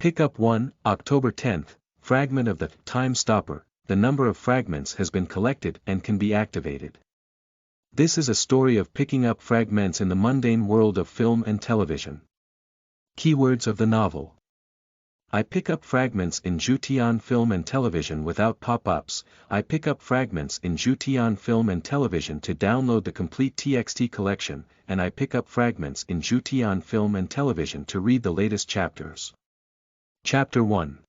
Pickup 1, October 10th, fragment of the time stopper. The number of fragments has been collected and can be activated. This is a story of picking up fragments in the mundane world of film and television. Keywords of the novel. I pick up fragments in Zhutian film and television without pop-ups. I pick up fragments in Zhutian film and television to download the complete TXT collection, and I pick up fragments in Zhutian film and television to read the latest chapters. Chapter 1.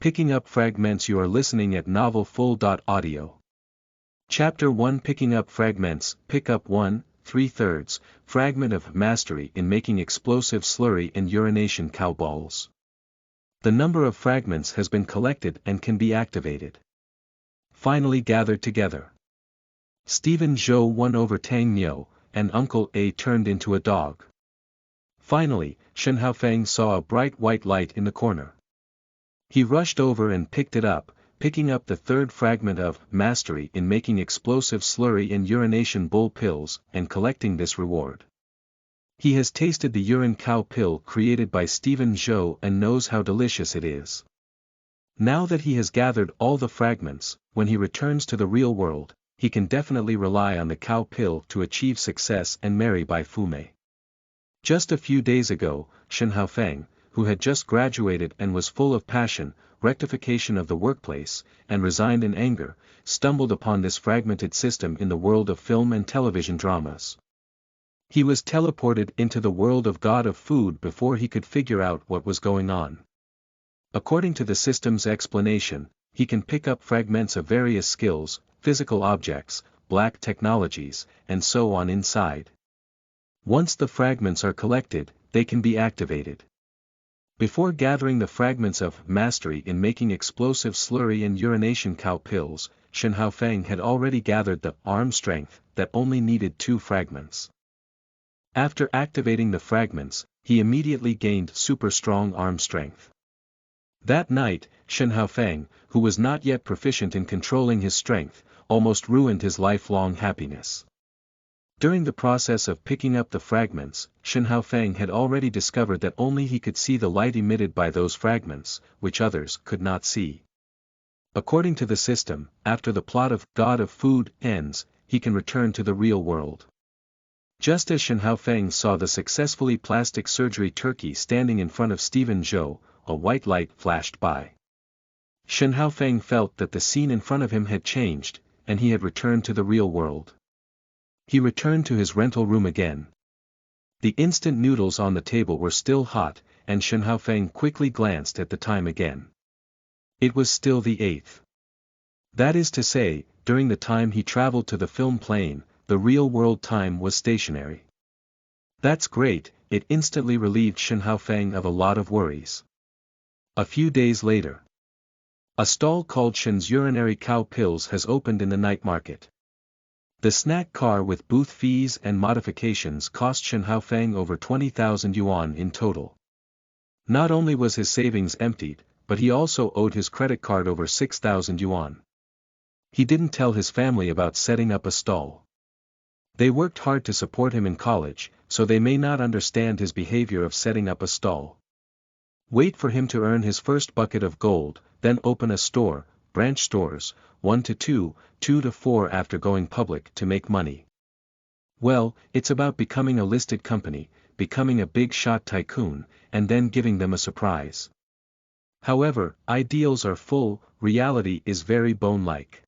Picking up fragments. You are listening at novelfull.audio. Chapter 1. Picking up fragments. Pickup 1, 3/3, fragment of mastery in making explosive slurry and urination cow balls. The number of fragments has been collected and can be activated. Finally gathered together. Stephen Zhou won over Tang Niu, and Uncle A turned into a dog. Finally, Shen Haofeng saw a bright white light in the corner. He rushed over and picked it up, picking up the third fragment of mastery in making explosive slurry and urination bull pills, and collecting this reward. He has tasted the urine cow pill created by Stephen Zhou and knows how delicious it is. Now that he has gathered all the fragments, when he returns to the real world, he can definitely rely on the cow pill to achieve success and marry Bai Fumei. Just a few days ago, Shen Haofeng, who had just graduated and was full of passion, rectification of the workplace, and resigned in anger, stumbled upon this fragmented system in the world of film and television dramas. He was teleported into the world of God of Food before he could figure out what was going on. According to the system's explanation, he can pick up fragments of various skills, physical objects, black technologies, and so on inside. Once the fragments are collected, they can be activated. Before gathering the fragments of mastery in making explosive slurry and urination cow pills, Shen Haofeng had already gathered the arm strength that only needed 2 fragments. After activating the fragments, he immediately gained super strong arm strength. That night, Shen Haofeng, who was not yet proficient in controlling his strength, almost ruined his lifelong happiness. During the process of picking up the fragments, Shen Haofeng had already discovered that only he could see the light emitted by those fragments, which others could not see. According to the system, after the plot of God of Food ends, he can return to the real world. Just as Shen Haofeng saw the successfully plastic surgery turkey standing in front of Stephen Zhou, a white light flashed by. Shen Haofeng felt that the scene in front of him had changed, and he had returned to the real world. He returned to his rental room again. The instant noodles on the table were still hot, and Shen Haofeng quickly glanced at the time again. It was still the 8th. That is to say, during the time he traveled to the film plane, the real-world time was stationary. That's great, it instantly relieved Shen Haofeng of a lot of worries. A few days later. A stall called Shen's Urinary Cow Pills has opened in the night market. The snack car with booth fees and modifications cost Shen Haofeng over 20,000 yuan in total. Not only was his savings emptied, but he also owed his credit card over 6,000 yuan. He didn't tell his family about setting up a stall. They worked hard to support him in college, so they may not understand his behavior of setting up a stall. Wait for him to earn his first bucket of gold, then open a store, branch stores, 1 to 2, 2 to 4 after going public to make money. Well, it's about becoming a listed company, becoming a big shot tycoon, and then giving them a surprise. However, ideals are full, reality is very bone-like.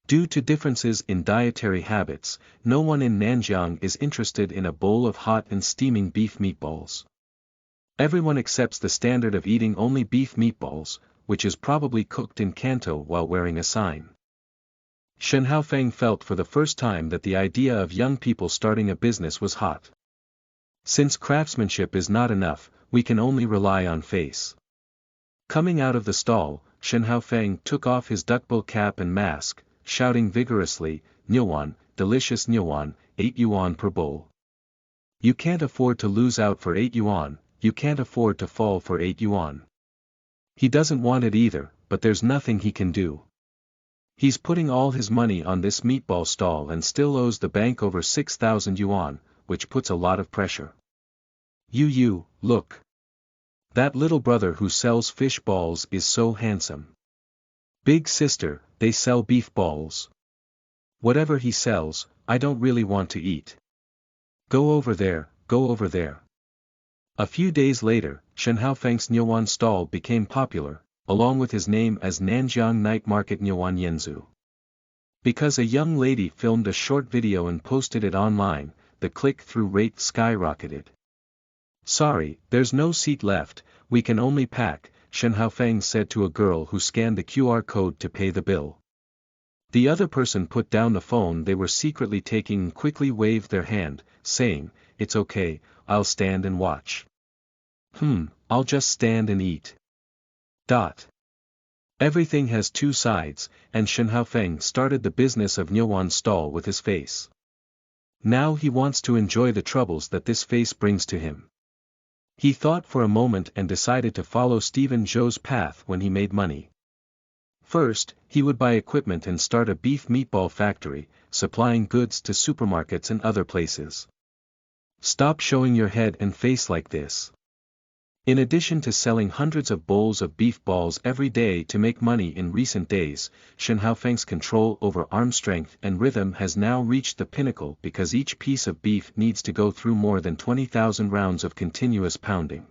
Due to differences in dietary habits, no one in Nanjiang is interested in a bowl of hot and steaming beef meatballs. Everyone accepts the standard of eating only beef meatballs, which is probably cooked in Kanto while wearing a sign. Shen Haofeng felt for the first time that the idea of young people starting a business was hot. Since craftsmanship is not enough, we can only rely on face. Coming out of the stall, Shen Haofeng took off his duckbill cap and mask, shouting vigorously, "Nyuan, delicious Nyuan, 8 yuan per bowl. You can't afford to lose out for 8 yuan, you can't afford to fall for 8 yuan. He doesn't want it either, but there's nothing he can do. He's putting all his money on this meatball stall and still owes the bank over 6,000 yuan, which puts a lot of pressure. You, look. That little brother who sells fish balls is so handsome. Big sister, they sell beef balls. Whatever he sells, I don't really want to eat. Go over there, go over there. A few days later, Shen Haofeng's Nyuan stall became popular, along with his name as Nanjiang Night Market Nyuan Yanzu. Because a young lady filmed a short video and posted it online, the click-through rate skyrocketed. Sorry, there's no seat left, we can only pack, Shen Haofeng said to a girl who scanned the QR code to pay the bill. The other person put down the phone they were secretly taking and quickly waved their hand, saying, "It's okay, I'll stand and watch." I'll just stand and eat. Everything has two sides, and Shen Haofeng started the business of Nyuan stall with his face. Now he wants to enjoy the troubles that this face brings to him. He thought for a moment and decided to follow Stephen Zhou's path when he made money. First, he would buy equipment and start a beef meatball factory, supplying goods to supermarkets and other places. Stop showing your head and face like this. In addition to selling hundreds of bowls of beef balls every day to make money in recent days, Shen Haofeng's control over arm strength and rhythm has now reached the pinnacle because each piece of beef needs to go through more than 20,000 rounds of continuous pounding.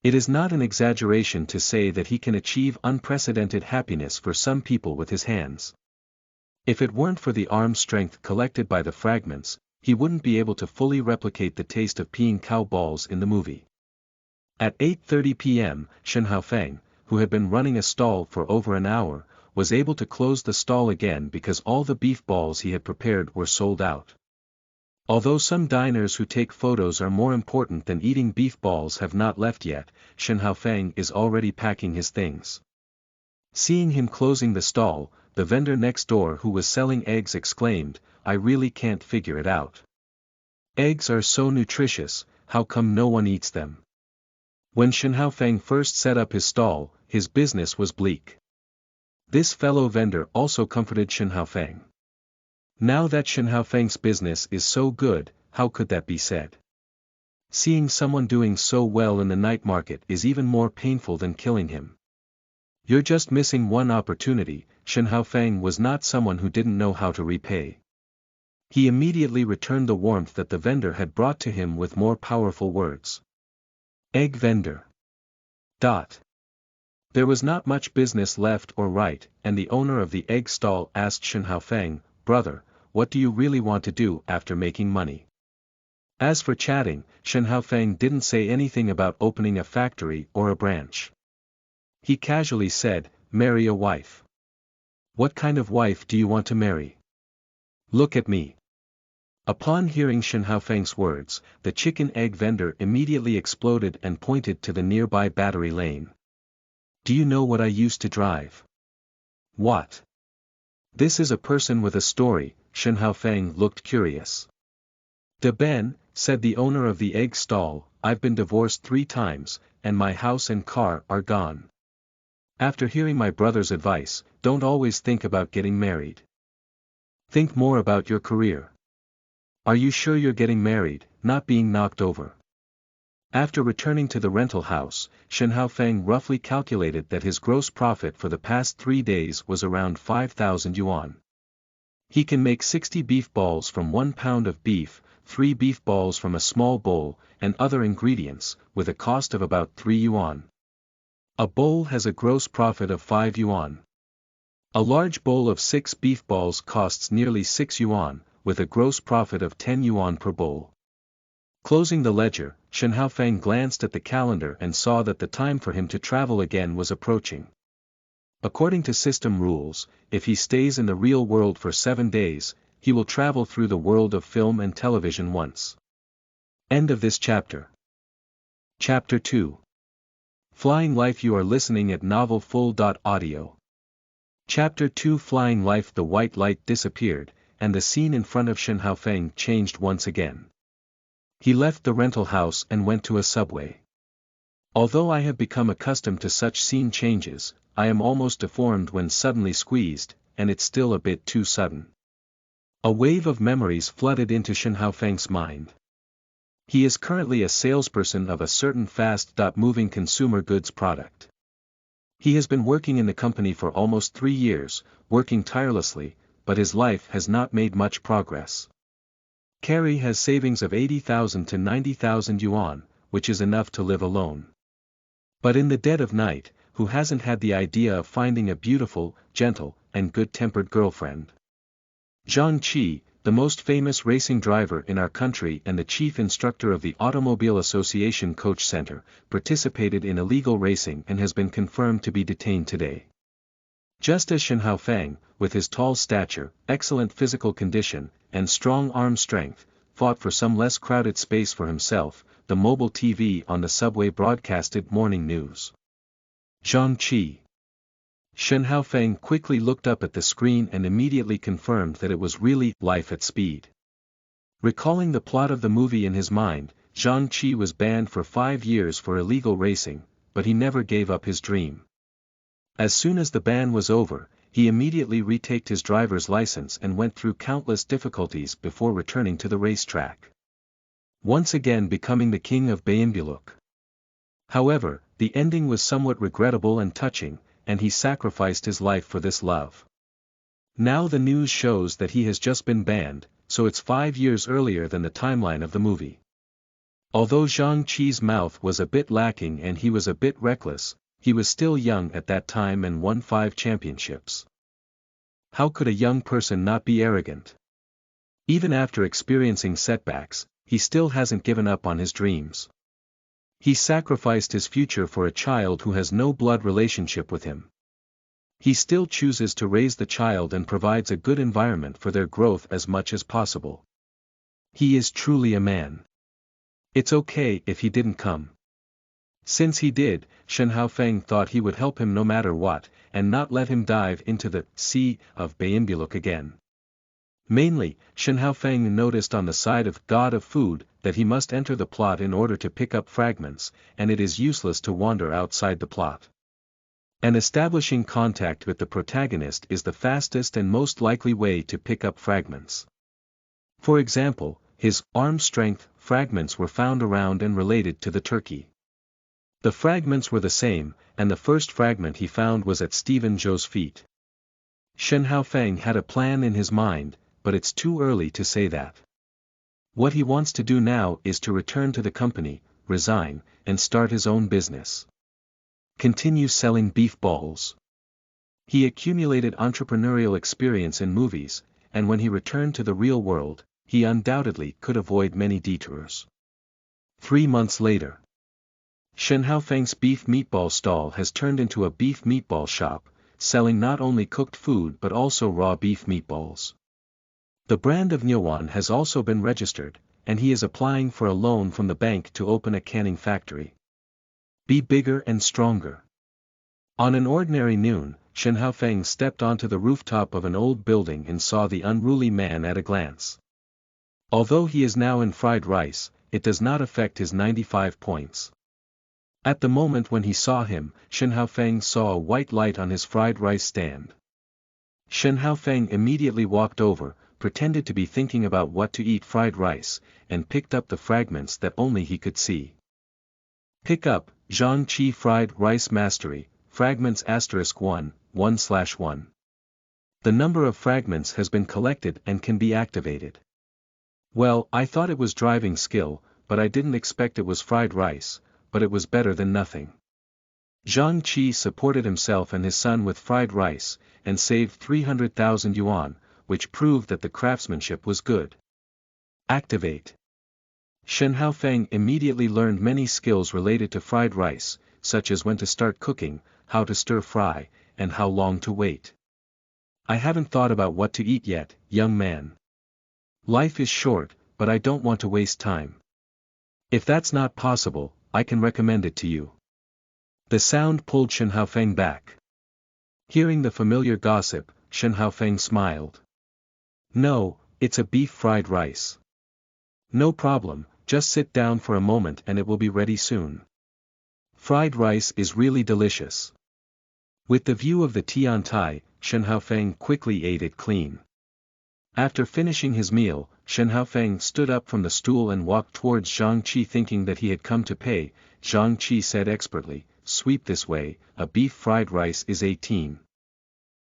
It is not an exaggeration to say that he can achieve unprecedented happiness for some people with his hands. If it weren't for the arm strength collected by the fragments, he wouldn't be able to fully replicate the taste of peeing cow balls in the movie. At 8:30 p.m., Shen Haofeng, who had been running a stall for over an hour, was able to close the stall again because all the beef balls he had prepared were sold out. Although some diners who take photos are more important than eating beef balls have not left yet, Shen Haofeng is already packing his things. Seeing him closing the stall, the vendor next door who was selling eggs exclaimed, "I really can't figure it out. Eggs are so nutritious, how come no one eats them?" When Shen Haofeng first set up his stall, his business was bleak. This fellow vendor also comforted Shen Haofeng. Now that Shen Haofeng's business is so good, how could that be said? Seeing someone doing so well in the night market is even more painful than killing him. You're just missing one opportunity. Shen Haofeng was not someone who didn't know how to repay. He immediately returned the warmth that the vendor had brought to him with more powerful words. Egg vendor. There was not much business left or right, and the owner of the egg stall asked Shen Haofeng, "Brother, what do you really want to do after making money?" As for chatting, Shen Haofeng didn't say anything about opening a factory or a branch. He casually said, "Marry a wife." "What kind of wife do you want to marry?" "Look at me." Upon hearing Shen Haofeng's words, the chicken egg vendor immediately exploded and pointed to the nearby battery lane. "Do you know what I used to drive?" "What?" "This is a person with a story." Shen Haofeng looked curious. "De Ben," said the owner of the egg stall, "I've been divorced 3 times, and my house and car are gone. After hearing my brother's advice, don't always think about getting married. Think more about your career. Are you sure you're getting married, not being knocked over?" After returning to the rental house, Shen Haofeng roughly calculated that his gross profit for the past 3 days was around 5,000 yuan. He can make 60 beef balls from 1 pound of beef, 3 beef balls from a small bowl, and other ingredients, with a cost of about 3 yuan. A bowl has a gross profit of 5 yuan. A large bowl of 6 beef balls costs nearly 6 yuan, with a gross profit of 10 yuan per bowl. Closing the ledger, Shen Haofeng glanced at the calendar and saw that the time for him to travel again was approaching. According to system rules, if he stays in the real world for 7 days, he will travel through the world of film and television once. End of this chapter. Chapter 2. Flying Life. You are listening at novelfull.audio. Chapter 2. Flying Life. The white light disappeared, and the scene in front of Shen Haofeng changed once again. He left the rental house and went to a subway. Although I have become accustomed to such scene changes, I am almost deformed when suddenly squeezed, and it's still a bit too sudden. A wave of memories flooded into Shen Haofeng's mind. He is currently a salesperson of a certain fast-moving consumer goods product. He has been working in the company for almost 3 years, working tirelessly, but his life has not made much progress. Carrie has savings of 80,000 to 90,000 yuan, which is enough to live alone. But in the dead of night, who hasn't had the idea of finding a beautiful, gentle, and good-tempered girlfriend? Zhang Qi, the most famous racing driver in our country and the chief instructor of the Automobile Association Coach Center, participated in illegal racing and has been confirmed to be detained today. Just as Shen Haofeng, with his tall stature, excellent physical condition, and strong arm strength, fought for some less crowded space for himself, the mobile TV on the subway broadcasted morning news. Zhang Qi. Shen Haofeng quickly looked up at the screen and immediately confirmed that it was really life at speed. Recalling the plot of the movie in his mind, Zhang Qi was banned for 5 years for illegal racing, but he never gave up his dream. As soon as the ban was over, he immediately retaked his driver's license and went through countless difficulties before returning to the racetrack. Once again becoming the king of Beambuluk. However, the ending was somewhat regrettable and touching, and he sacrificed his life for this love. Now the news shows that he has just been banned, so it's 5 years earlier than the timeline of the movie. Although Zhang Qi's mouth was a bit lacking and he was a bit reckless, he was still young at that time and won 5 championships. How could a young person not be arrogant? Even after experiencing setbacks, he still hasn't given up on his dreams. He sacrificed his future for a child who has no blood relationship with him. He still chooses to raise the child and provides a good environment for their growth as much as possible. He is truly a man. It's okay if he didn't come. Since he did, Shen Haofeng thought he would help him no matter what, and not let him dive into the sea of Beambuluk again. Mainly, Shen Haofeng noticed on the side of God of Food that he must enter the plot in order to pick up fragments, and it is useless to wander outside the plot. And establishing contact with the protagonist is the fastest and most likely way to pick up fragments. For example, his arm strength fragments were found around and related to the turkey. The fragments were the same, and the first fragment he found was at Stephen Zhou's feet. Shen Haofeng had a plan in his mind, but it's too early to say that. What he wants to do now is to return to the company, resign, and start his own business. Continue selling beef balls. He accumulated entrepreneurial experience in movies, and when he returned to the real world, he undoubtedly could avoid many detours. 3 months later. Shen Haofeng's beef meatball stall has turned into a beef meatball shop, selling not only cooked food but also raw beef meatballs. The brand of Nyowan has also been registered, and he is applying for a loan from the bank to open a canning factory. Be bigger and stronger. On an ordinary noon, Shen Haofeng stepped onto the rooftop of an old building and saw the unruly man at a glance. Although he is now in fried rice, it does not affect his 95 points. At the moment when he saw him, Shen Haofeng saw a white light on his fried rice stand. Shen Haofeng immediately walked over, pretended to be thinking about what to eat fried rice, and picked up the fragments that only he could see. Pick up, Zhang Qi Fried Rice Mastery, Fragments *1, 1/1. The number of fragments has been collected and can be activated. Well, I thought it was driving skill, but I didn't expect it was fried rice, but it was better than nothing. Zhang Qi supported himself and his son with fried rice, and saved 300,000 yuan, which proved that the craftsmanship was good. Activate. Shen Haofeng immediately learned many skills related to fried rice, such as when to start cooking, how to stir fry, and how long to wait. I haven't thought about what to eat yet, young man. Life is short, but I don't want to waste time. If that's not possible, I can recommend it to you. The sound pulled Shen Haofeng back. Hearing the familiar gossip, Shen Haofeng smiled. No, it's a beef fried rice. No problem, just sit down for a moment and it will be ready soon. Fried rice is really delicious. With the view of the Tiantai, Shen Haofeng quickly ate it clean. After finishing his meal, Shen Haofeng stood up from the stool and walked towards Zhang Qi thinking that he had come to pay. Zhang Qi said expertly, "Sweep this way, a beef fried rice is 18.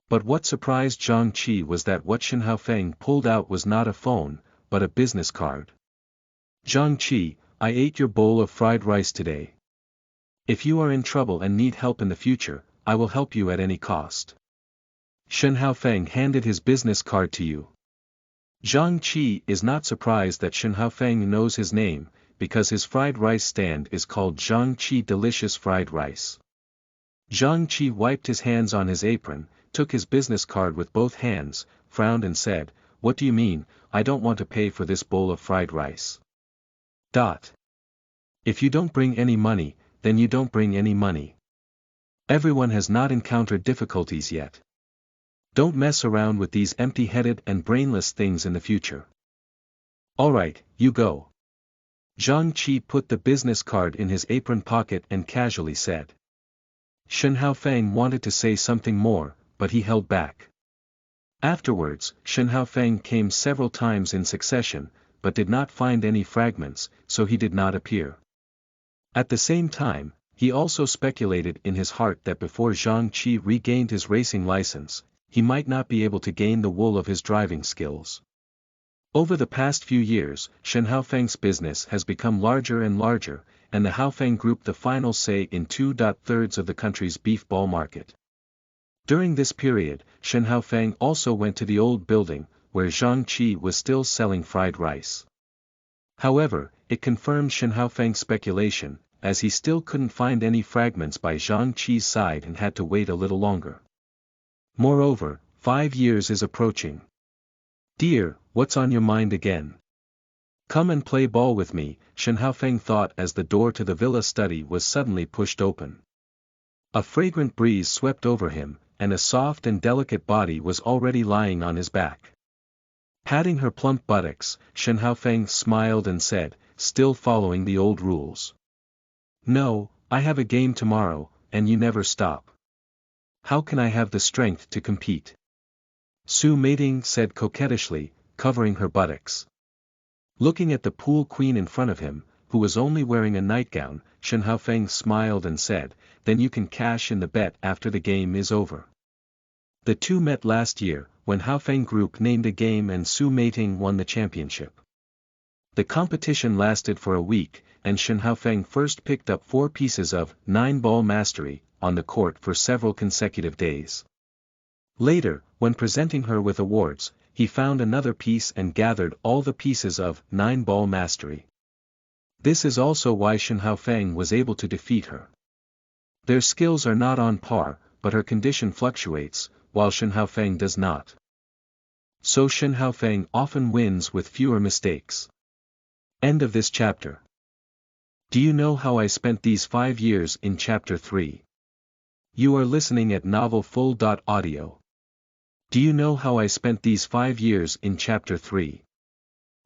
But what surprised Zhang Qi was that what Shen Haofeng pulled out was not a phone, but a business card. "Zhang Qi, I ate your bowl of fried rice today. If you are in trouble and need help in the future, I will help you at any cost." Shen Haofeng handed his business card to you. Zhang Qi is not surprised that Shen Haofeng knows his name, because his fried rice stand is called Zhang Qi Delicious Fried Rice. Zhang Qi wiped his hands on his apron, took his business card with both hands, frowned and said, "What do you mean? I don't want to pay for this bowl of fried rice." If you don't bring any money, then you don't bring any money. Everyone has not encountered difficulties yet. Don't mess around with these empty-headed and brainless things in the future. Alright, you go. Zhang Qi put the business card in his apron pocket and casually said. Shen Haofeng wanted to say something more, but he held back. Afterwards, Shen Haofeng came several times in succession, but did not find any fragments, so he did not appear. At the same time, he also speculated in his heart that before Zhang Qi regained his racing license, he might not be able to gain the wool of his driving skills. Over the past few years, Shen Haofeng's business has become larger and larger, and the Haofeng Group the final say in 2/3 of the country's beef ball market. During this period, Shen Haofeng also went to the old building, where Zhang Qi was still selling fried rice. However, it confirmed Shen Haofeng's speculation, as he still couldn't find any fragments by Zhang Qi's side and had to wait a little longer. Moreover, 5 years is approaching. "Dear, what's on your mind again? Come and play ball with me," Shen Haofeng thought as the door to the villa study was suddenly pushed open. A fragrant breeze swept over him, and a soft and delicate body was already lying on his back. Patting her plump buttocks, Shen Haofeng smiled and said, still following the old rules. "No, I have a game tomorrow, and you never stop. How can I have the strength to compete?" Su Meiting said coquettishly, covering her buttocks. Looking at the pool queen in front of him, who was only wearing a nightgown, Shen Haofeng smiled and said, "Then you can cash in the bet after the game is over." The two met last year, when Haofeng Group named a game and Su Meiting won the championship. The competition lasted for a week, and Shen Haofeng first picked up 4 pieces of 9-ball mastery on the court for several consecutive days. Later, when presenting her with awards, he found another piece and gathered all the pieces of 9-ball mastery. This is also why Shen Haofeng was able to defeat her. Their skills are not on par, but her condition fluctuates, while Shen Haofeng does not. So Shen Haofeng often wins with fewer mistakes. End of this chapter. Do you know how I spent these 5 years in Chapter 3? You are listening at novelfull.audio. Do you know how I spent these 5 years in Chapter 3?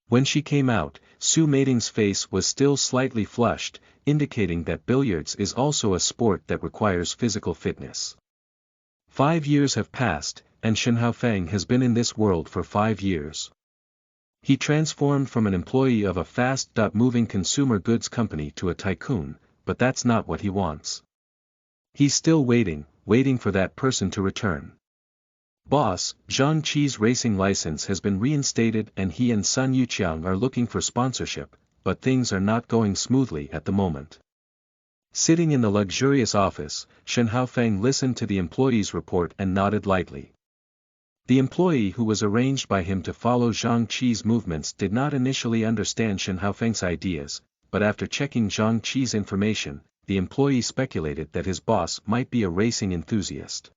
When she came out, Su Meiting's face was still slightly flushed, indicating that billiards is also a sport that requires physical fitness. 5 years have passed, and Shen Haofeng has been in this world for 5 years. He transformed from an employee of a fast-moving consumer goods company to a tycoon, but that's not what he wants. He's still waiting for that person to return. Boss, Zhang Qi's racing license has been reinstated and he and Sun Yuqiang are looking for sponsorship, but things are not going smoothly at the moment. Sitting in the luxurious office, Shen Haofeng listened to the employee's report and nodded lightly. The employee who was arranged by him to follow Zhang Qi's movements did not initially understand Shen Haofeng's ideas, but after checking Zhang Qi's information, the employee speculated that his boss might be a racing enthusiast.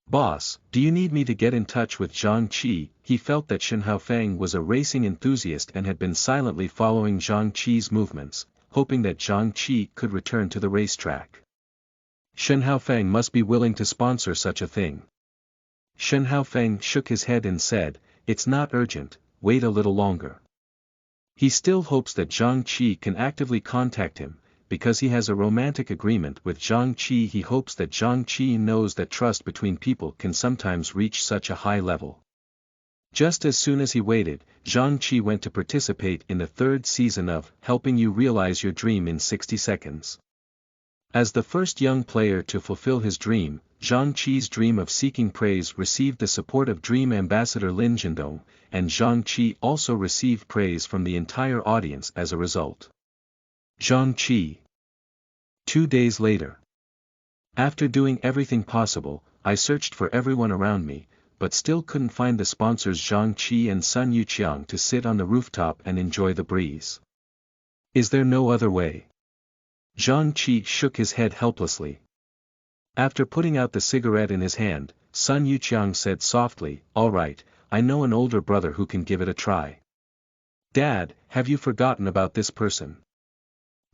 "Boss, do you need me to get in touch with Zhang Qi?" He felt that Shen Haofeng was a racing enthusiast and had been silently following Zhang Qi's movements, hoping that Zhang Qi could return to the racetrack. Shen Haofeng must be willing to sponsor such a thing. Shen Haofeng shook his head and said, "It's not urgent, wait a little longer." He still hopes that Zhang Qi can actively contact him, because he has a romantic agreement with Zhang Qi. He hopes that Zhang Qi knows that trust between people can sometimes reach such a high level. Just as soon as he waited, Zhang Qi went to participate in the third season of Helping You Realize Your Dream in 60 Seconds. As the first young player to fulfill his dream, Zhang Qi's dream of seeking praise received the support of Dream Ambassador Lin Zhendong, and Zhang Qi also received praise from the entire audience as a result. Zhang Qi. 2 days later. After doing everything possible, I searched for everyone around me, but still couldn't find the sponsors Zhang Qi and Sun Yuqiang to sit on the rooftop and enjoy the breeze. Is there no other way? Zhang Qi shook his head helplessly. After putting out the cigarette in his hand, Sun Yuqiang said softly, "All right, I know an older brother who can give it a try." "Dad, have you forgotten about this person?"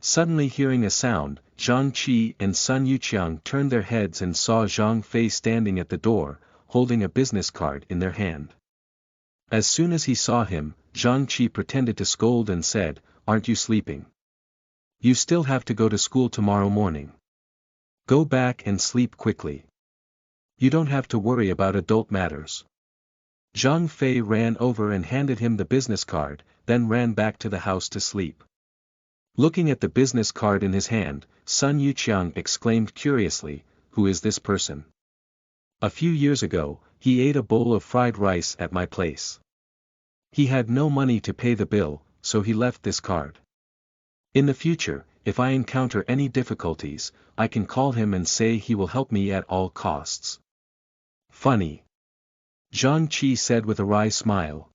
Suddenly hearing a sound, Zhang Qi and Sun Yuqiang turned their heads and saw Zhang Fei standing at the door, holding a business card in their hand. As soon as he saw him, Zhang Qi pretended to scold and said, "Aren't you sleeping? You still have to go to school tomorrow morning. Go back and sleep quickly. You don't have to worry about adult matters." Zhang Fei ran over and handed him the business card, then ran back to the house to sleep. Looking at the business card in his hand, Sun Yuqiang exclaimed curiously, "Who is this person? A few years ago, he ate a bowl of fried rice at my place. He had no money to pay the bill, so he left this card. In the future, if I encounter any difficulties, I can call him and say he will help me at all costs." "Funny," Zhang Qi said with a wry smile.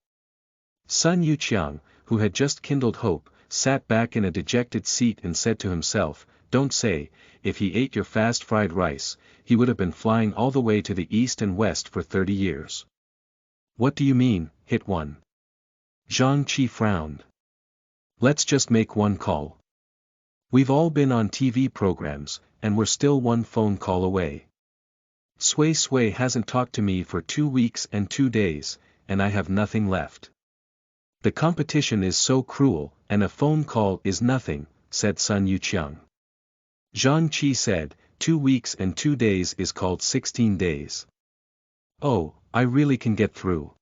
Sun Yuqiang, who had just kindled hope, sat back in a dejected seat and said to himself, "Don't say, if he ate your fast fried rice, he would have been flying all the way to the east and west for 30 years. "What do you mean, hit one?" Zhang Qi frowned. "Let's just make one call. We've all been on TV programs, and we're still one phone call away. Sui Sui hasn't talked to me for 2 weeks and 2 days, and I have nothing left. The competition is so cruel, and a phone call is nothing," said Sun Yuqiang. Zhang Qi said, 2 weeks and 2 days is called 16 days. "Oh, I really can get through."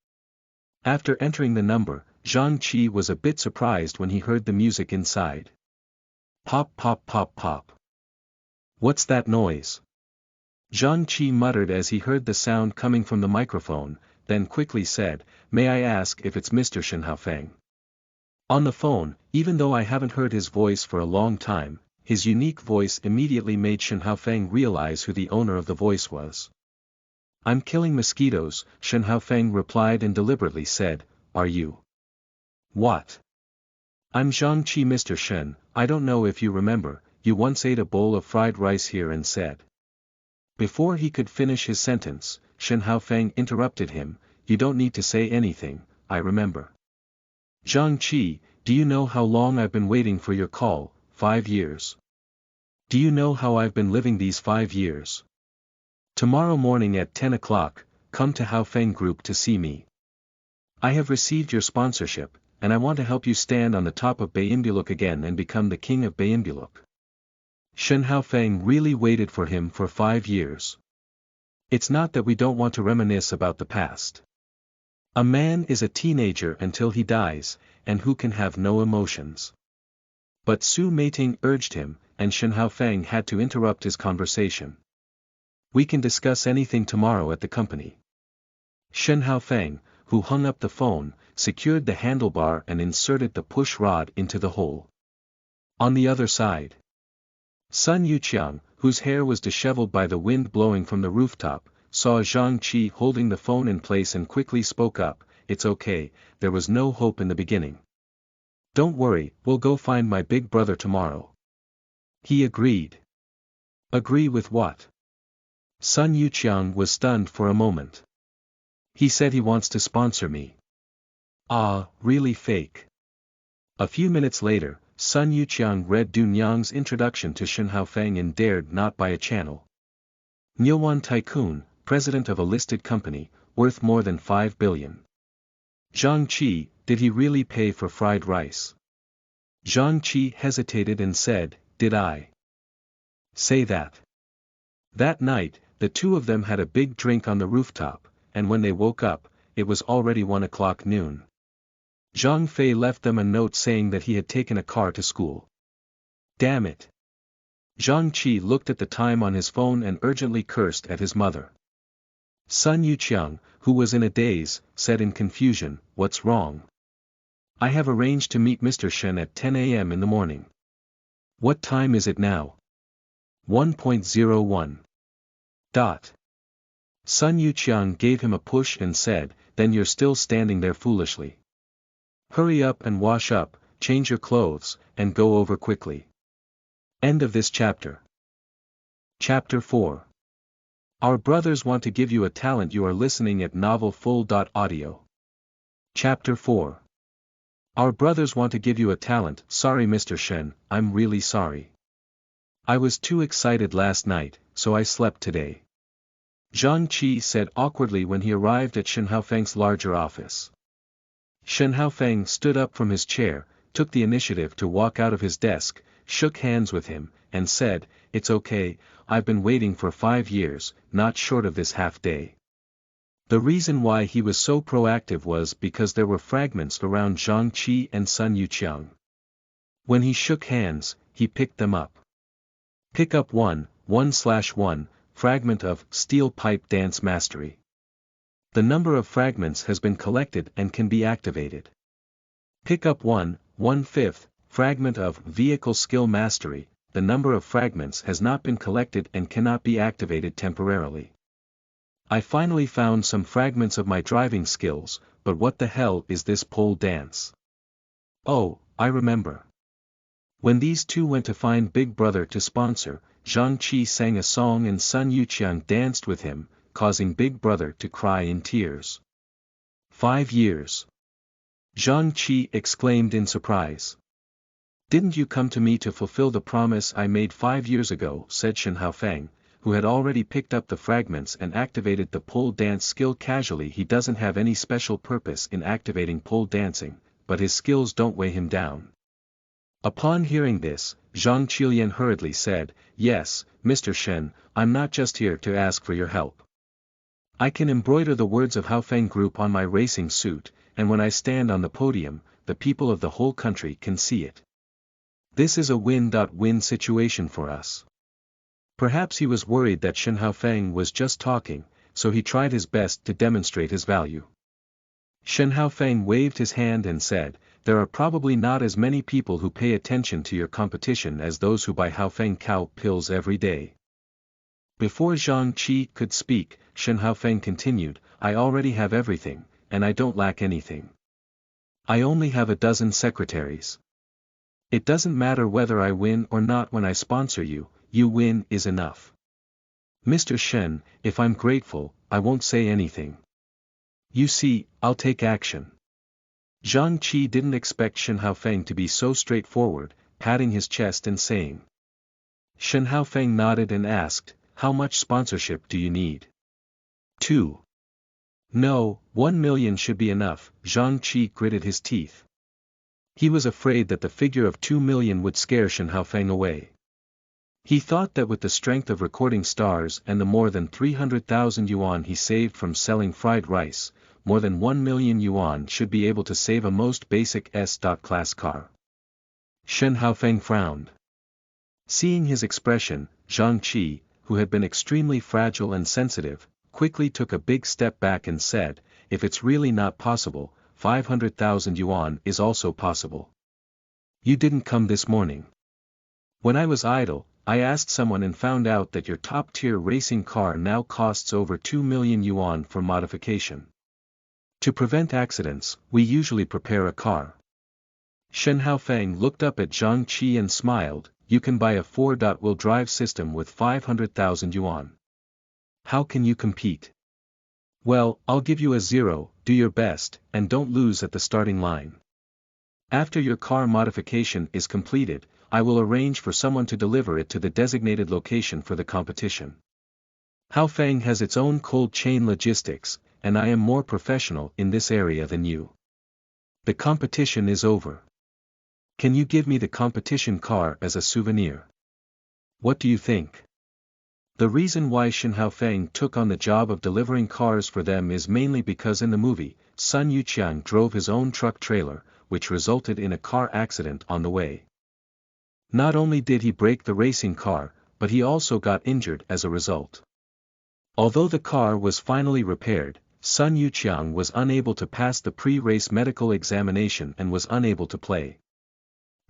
After entering the number, Zhang Qi was a bit surprised when he heard the music inside. Pop pop pop pop. "What's that noise?" Zhang Qi muttered as he heard the sound coming from the microphone, then quickly said, "May I ask if it's Mr. Shen Haofeng?" On the phone, even though I haven't heard his voice for a long time, his unique voice immediately made Shen Haofeng realize who the owner of the voice was. "I'm killing mosquitoes," Shen Haofeng replied and deliberately said, "Are you?" "What?" "I'm Zhang Qi, Mr. Shen. I don't know if you remember, you once ate a bowl of fried rice here and said." Before he could finish his sentence, Shen Haofeng interrupted him, "You don't need to say anything, I remember." "Zhang Qi, do you know how long I've been waiting for your call? 5 years. Do you know how I've been living these 5 years? Tomorrow morning at 10 o'clock, come to Haofeng Group to see me. I have received your sponsorship, and I want to help you stand on the top of Baimbuluk again and become the king of Baimbuluk." Shen Haofeng really waited for him for 5 years. It's not that we don't want to reminisce about the past. A man is a teenager until he dies, and who can have no emotions? But Su Meiting urged him, and Shen Haofeng had to interrupt his conversation. "We can discuss anything tomorrow at the company." Shen Haofeng, who hung up the phone, secured the handlebar and inserted the push rod into the hole. On the other side, Sun Yuqiang, whose hair was disheveled by the wind blowing from the rooftop, saw Zhang Qi holding the phone in place and quickly spoke up, "It's okay, there was no hope in the beginning. Don't worry, we'll go find my big brother tomorrow." He agreed. "Agree with what?" Sun Yuqiang was stunned for a moment. "He said he wants to sponsor me." "Ah, really fake." A few minutes later, Sun Yuqiang read Du Nyang's introduction to Shen Haofeng and dared not buy a channel. Nilwan Tycoon, president of a listed company, worth more than 5 billion. Zhang Qi, did he really pay for fried rice? Zhang Qi hesitated and said, "Did I say that?" That night, the two of them had a big drink on the rooftop, and when they woke up, it was already 1 o'clock noon. Zhang Fei left them a note saying that he had taken a car to school. Damn it. Zhang Qi looked at the time on his phone and urgently cursed at his mother. Sun Yuqiang, who was in a daze, said in confusion, "What's wrong?" "I have arranged to meet Mr. Shen at 10 a.m. in the morning." "What time is it now?" 1:01. Sun Yuqiang gave him a push and said, "Then you're still standing there foolishly. Hurry up and wash up, change your clothes, and go over quickly." End of this chapter. Chapter 4. Our brothers want to give you a talent. You are listening at novelfull.audio. Chapter 4. Our brothers want to give you a talent. Sorry Mr. Shen, I'm really sorry. I was too excited last night, so I slept today. Zhang Qi said awkwardly when he arrived at Shen Haofeng's larger office. Shen Haofeng stood up from his chair, took the initiative to walk out of his desk, shook hands with him, and said, "It's okay, I've been waiting for 5 years, not short of this half-day." The reason why he was so proactive was because there were fragments around Zhang Qi and Sun Yuqiang. When he shook hands, he picked them up. Pick up 1/1/1, fragment of Steel Pipe Dance Mastery. The number of fragments has been collected and can be activated. Pick up 1/1/5, fragment of Vehicle Skill Mastery. The number of fragments has not been collected and cannot be activated temporarily. I finally found some fragments of my driving skills, but what the hell is this pole dance? Oh, I remember. When these two went to find Big Brother to sponsor, Zhang Qi sang a song and Sun Yuqiang danced with him, causing Big Brother to cry in tears. 5 years. Zhang Qi exclaimed in surprise. "Didn't you come to me to fulfill the promise I made 5 years ago?" said Shen Haofeng, who had already picked up the fragments and activated the pole dance skill casually. He doesn't have any special purpose in activating pole dancing, but his skills don't weigh him down. Upon hearing this, Zhang Qilian hurriedly said, "Yes, Mr. Shen, I'm not just here to ask for your help. I can embroider the words of Haofeng Group on my racing suit, and when I stand on the podium, the people of the whole country can see it. This is a win-win situation for us." Perhaps he was worried that Shen Haofeng was just talking, so he tried his best to demonstrate his value. Shen Haofeng waved his hand and said, "There are probably not as many people who pay attention to your competition as those who buy Haofeng cow pills every day." Before Zhang Qi could speak, Shen Haofeng continued, "I already have everything, and I don't lack anything. I only have a dozen secretaries. It doesn't matter whether I win or not when I sponsor you, you win is enough. Mr. Shen, if I'm grateful, I won't say anything. You see, I'll take action." Zhang Qi didn't expect Shen Haofeng to be so straightforward, patting his chest and saying. Shen Haofeng nodded and asked, "How much sponsorship do you need?" 2. "No, 1 million should be enough." Zhang Qi gritted his teeth. He was afraid that the figure of 2 million would scare Shen Haofeng away. He thought that with the strength of recording stars and the more than 300,000 yuan he saved from selling fried rice, more than 1 million yuan should be able to save a most basic S-class car. Shen Haofeng frowned. Seeing his expression, Zhang Qi, who had been extremely fragile and sensitive, quickly took a big step back and said, "If it's really not possible, 500,000 yuan is also possible. You didn't come this morning. When I was idle, I asked someone and found out that your top-tier racing car now costs over 2 million yuan for modification. To prevent accidents, we usually prepare a car." Shen Haofeng looked up at Zhang Qi and smiled, "You can buy a 4-wheel drive system with 500,000 yuan. How can you compete?" "Well, I'll give you a 0, do your best, and don't lose at the starting line. After your car modification is completed, I will arrange for someone to deliver it to the designated location for the competition. Haofeng has its own cold chain logistics, and I am more professional in this area than you. The competition is over. Can you give me the competition car as a souvenir? What do you think?" The reason why Shen Haofeng took on the job of delivering cars for them is mainly because in the movie, Sun Yuqiang drove his own truck trailer, which resulted in a car accident on the way. Not only did he break the racing car, but he also got injured as a result. Although the car was finally repaired, Sun Yuqiang was unable to pass the pre-race medical examination and was unable to play.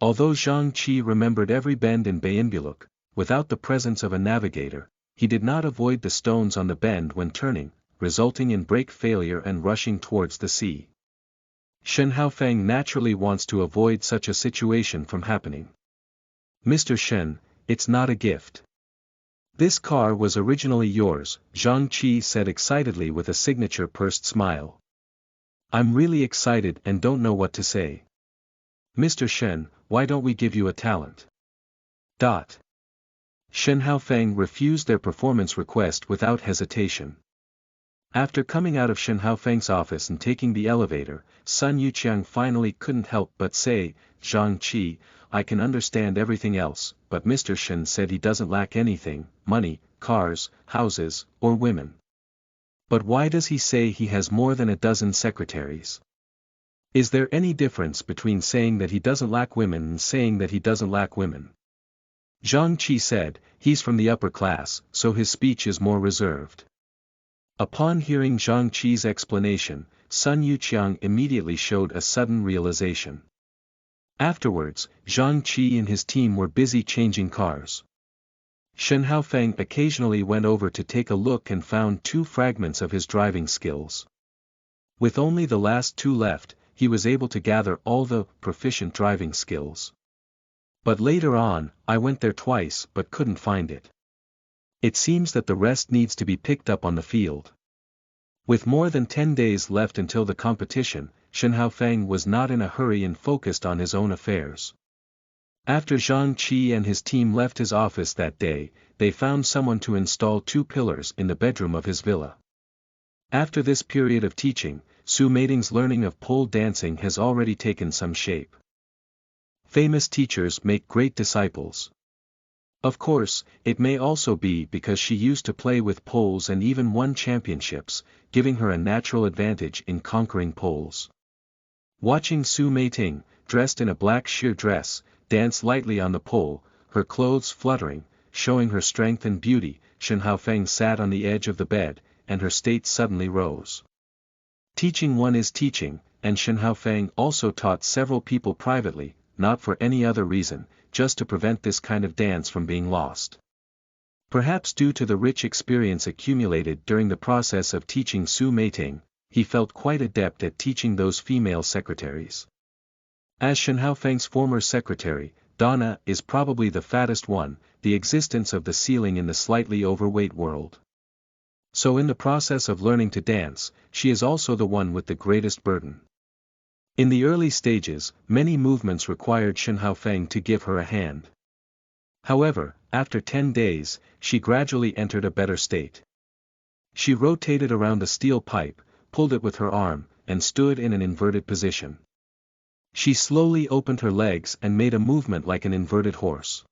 Although Zhang Qi remembered every bend in Bayanbuluk, without the presence of a navigator, he did not avoid the stones on the bend when turning, resulting in brake failure and rushing towards the sea. Shen Haofeng naturally wants to avoid such a situation from happening. Mr. Shen, it's not a gift. This car was originally yours, Zhang Qi said excitedly with a signature pursed smile. I'm really excited and don't know what to say. Mr. Shen, why don't we give you a talent? Shen Haofeng refused their performance request without hesitation. After coming out of Shen Haofeng's office and taking the elevator, Sun Yuqiang finally couldn't help but say, Zhang Qi, I can understand everything else, but Mr. Shen said he doesn't lack anything, money, cars, houses, or women. But why does he say he has more than a dozen secretaries? Is there any difference between saying that he doesn't lack women and saying that he doesn't lack women? Zhang Qi said, he's from the upper class, so his speech is more reserved. Upon hearing Zhang Qi's explanation, Sun Yuqiang immediately showed a sudden realization. Afterwards, Zhang Qi and his team were busy changing cars. Shen Haofeng occasionally went over to take a look and found 2 fragments of his driving skills. With only the last 2 left, he was able to gather all the proficient driving skills. But later on, I went there twice but couldn't find it. It seems that the rest needs to be picked up on the field. With more than 10 days left until the competition, Shen Haofeng was not in a hurry and focused on his own affairs. After Zhang Qi and his team left his office that day, they found someone to install 2 pillars in the bedroom of his villa. After this period of teaching, Su Meiting's learning of pole dancing has already taken some shape. Famous teachers make great disciples. Of course, it may also be because she used to play with poles and even won championships, giving her a natural advantage in conquering poles. Watching Su Meiting, dressed in a black sheer dress, dance lightly on the pole, her clothes fluttering, showing her strength and beauty, Shen Haofeng sat on the edge of the bed, and her state suddenly rose. Teaching one is teaching, and Shen Haofeng also taught several people privately, not for any other reason, just to prevent this kind of dance from being lost. Perhaps due to the rich experience accumulated during the process of teaching Su Meiting, he felt quite adept at teaching those female secretaries. As Shen Haofeng's former secretary, Donna is probably the fattest one, the existence of the ceiling in the slightly overweight world. So in the process of learning to dance, she is also the one with the greatest burden. In the early stages, many movements required Shen Haofeng to give her a hand. However, after 10 days, she gradually entered a better state. She rotated around the steel pipe, pulled it with her arm, and stood in an inverted position. She slowly opened her legs and made a movement like an inverted horse.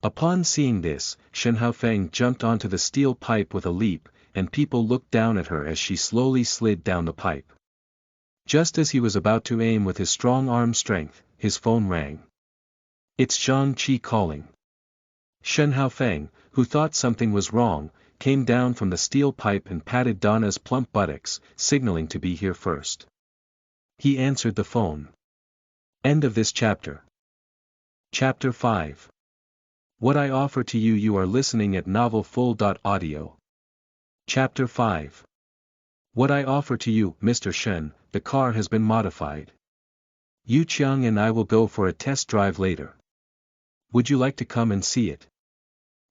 Upon seeing this, Shen Haofeng jumped onto the steel pipe with a leap, and people looked down at her as she slowly slid down the pipe. Just as he was about to aim with his strong arm strength, his phone rang. It's Zhang Qi calling. Shen Haofeng, who thought something was wrong, came down from the steel pipe and patted Donna's plump buttocks, signaling to be here first. He answered the phone. End of this chapter. Chapter 5. What I offer to you. You are listening at novelfull.audio. Chapter 5. What I offer to you, Mr. Shen, the car has been modified. Yu Qiang and I will go for a test drive later. Would you like to come and see it?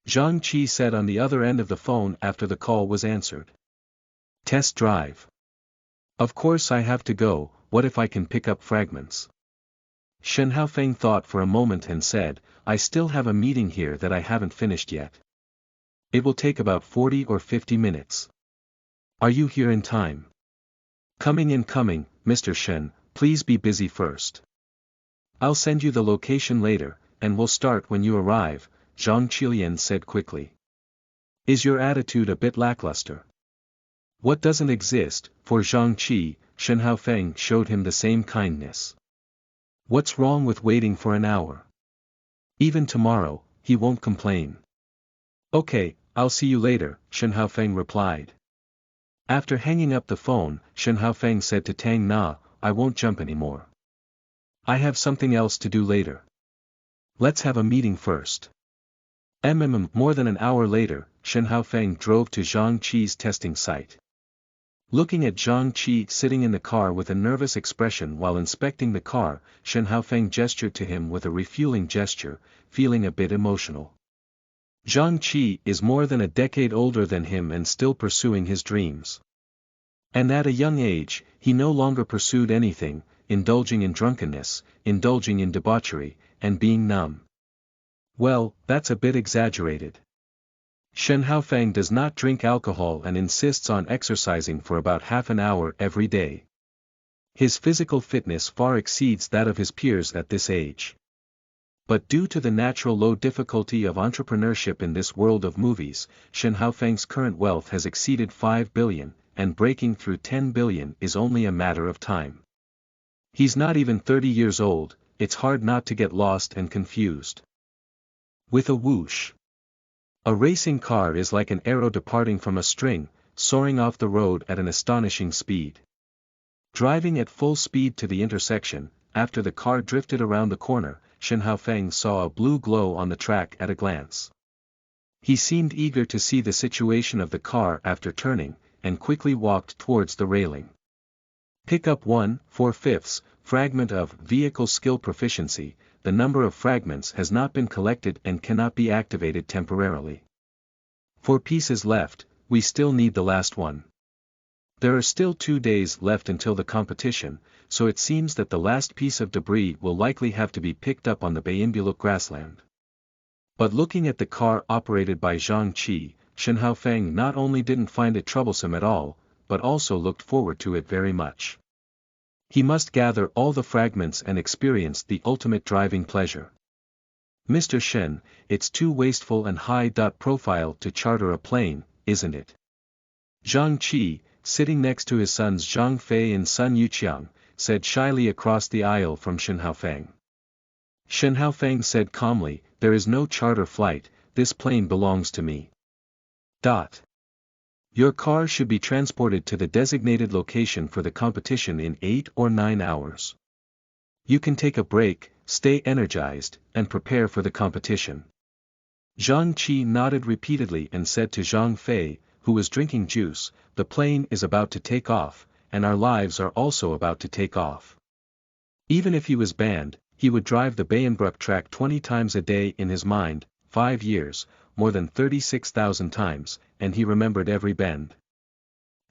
Zhang Qi said on the other end of the phone after the call was answered. Test drive. Of course I have to go, what if I can pick up fragments? Shen Haofeng thought for a moment and said, I still have a meeting here that I haven't finished yet. It will take about 40 or 50 minutes. Are you here in time? Coming, Mr. Shen, please be busy first. I'll send you the location later, and we'll start when you arrive, Zhang Qilian said quickly. Is your attitude a bit lackluster? What doesn't exist? For Zhang Qi, Shen Haofeng showed him the same kindness. What's wrong with waiting for an hour? Even tomorrow, he won't complain. Okay, I'll see you later, Shen Haofeng replied. After hanging up the phone, Shen Haofeng said to Tang Na, I won't jump anymore. I have something else to do later. Let's have a meeting first. More than an hour later, Shen Haofeng drove to Zhang Qi's testing site. Looking at Zhang Qi sitting in the car with a nervous expression while inspecting the car, Shen Haofeng gestured to him with a refueling gesture, feeling a bit emotional. Zhang Qi is more than a decade older than him and still pursuing his dreams. And at a young age, he no longer pursued anything, indulging in drunkenness, indulging in debauchery, and being numb. Well, that's a bit exaggerated. Shen Haofeng does not drink alcohol and insists on exercising for about half an hour every day. His physical fitness far exceeds that of his peers at this age. But due to the natural low difficulty of entrepreneurship in this world of movies, Shen Haofeng's current wealth has exceeded 5 billion, and breaking through 10 billion is only a matter of time. He's not even 30 years old, it's hard not to get lost and confused. With a whoosh. A racing car is like an arrow departing from a string, soaring off the road at an astonishing speed. Driving at full speed to the intersection, after the car drifted around the corner, Shen Haofeng saw a blue glow on the track at a glance. He seemed eager to see the situation of the car after turning, and quickly walked towards the railing. Pickup 1/4, fragment of vehicle skill proficiency. The number of fragments has not been collected and cannot be activated temporarily. 4 pieces left, we still need the last one. There are still 2 days left until the competition, so it seems that the last piece of debris will likely have to be picked up on the Bayanbuluk grassland. But looking at the car operated by Zhang Qi, Shen Haofeng not only didn't find it troublesome at all, but also looked forward to it very much. He must gather all the fragments and experience the ultimate driving pleasure. Mr. Shen, it's too wasteful and high-profile to charter a plane, isn't it? Zhang Qi, sitting next to his sons Zhang Fei and Sun Yuqiang, said shyly across the aisle from Shen Haofeng. Shen Haofeng said calmly, there is no charter flight, this plane belongs to me. Your car should be transported to the designated location for the competition in 8 or 9 hours. You can take a break, stay energized, and prepare for the competition. Zhang Qi nodded repeatedly and said to Zhang Fei, who was drinking juice, the plane is about to take off, and our lives are also about to take off. Even if he was banned, he would drive the Bayanbuluk track 20 times a day in his mind, 5 years, more than 36,000 times, and he remembered every bend.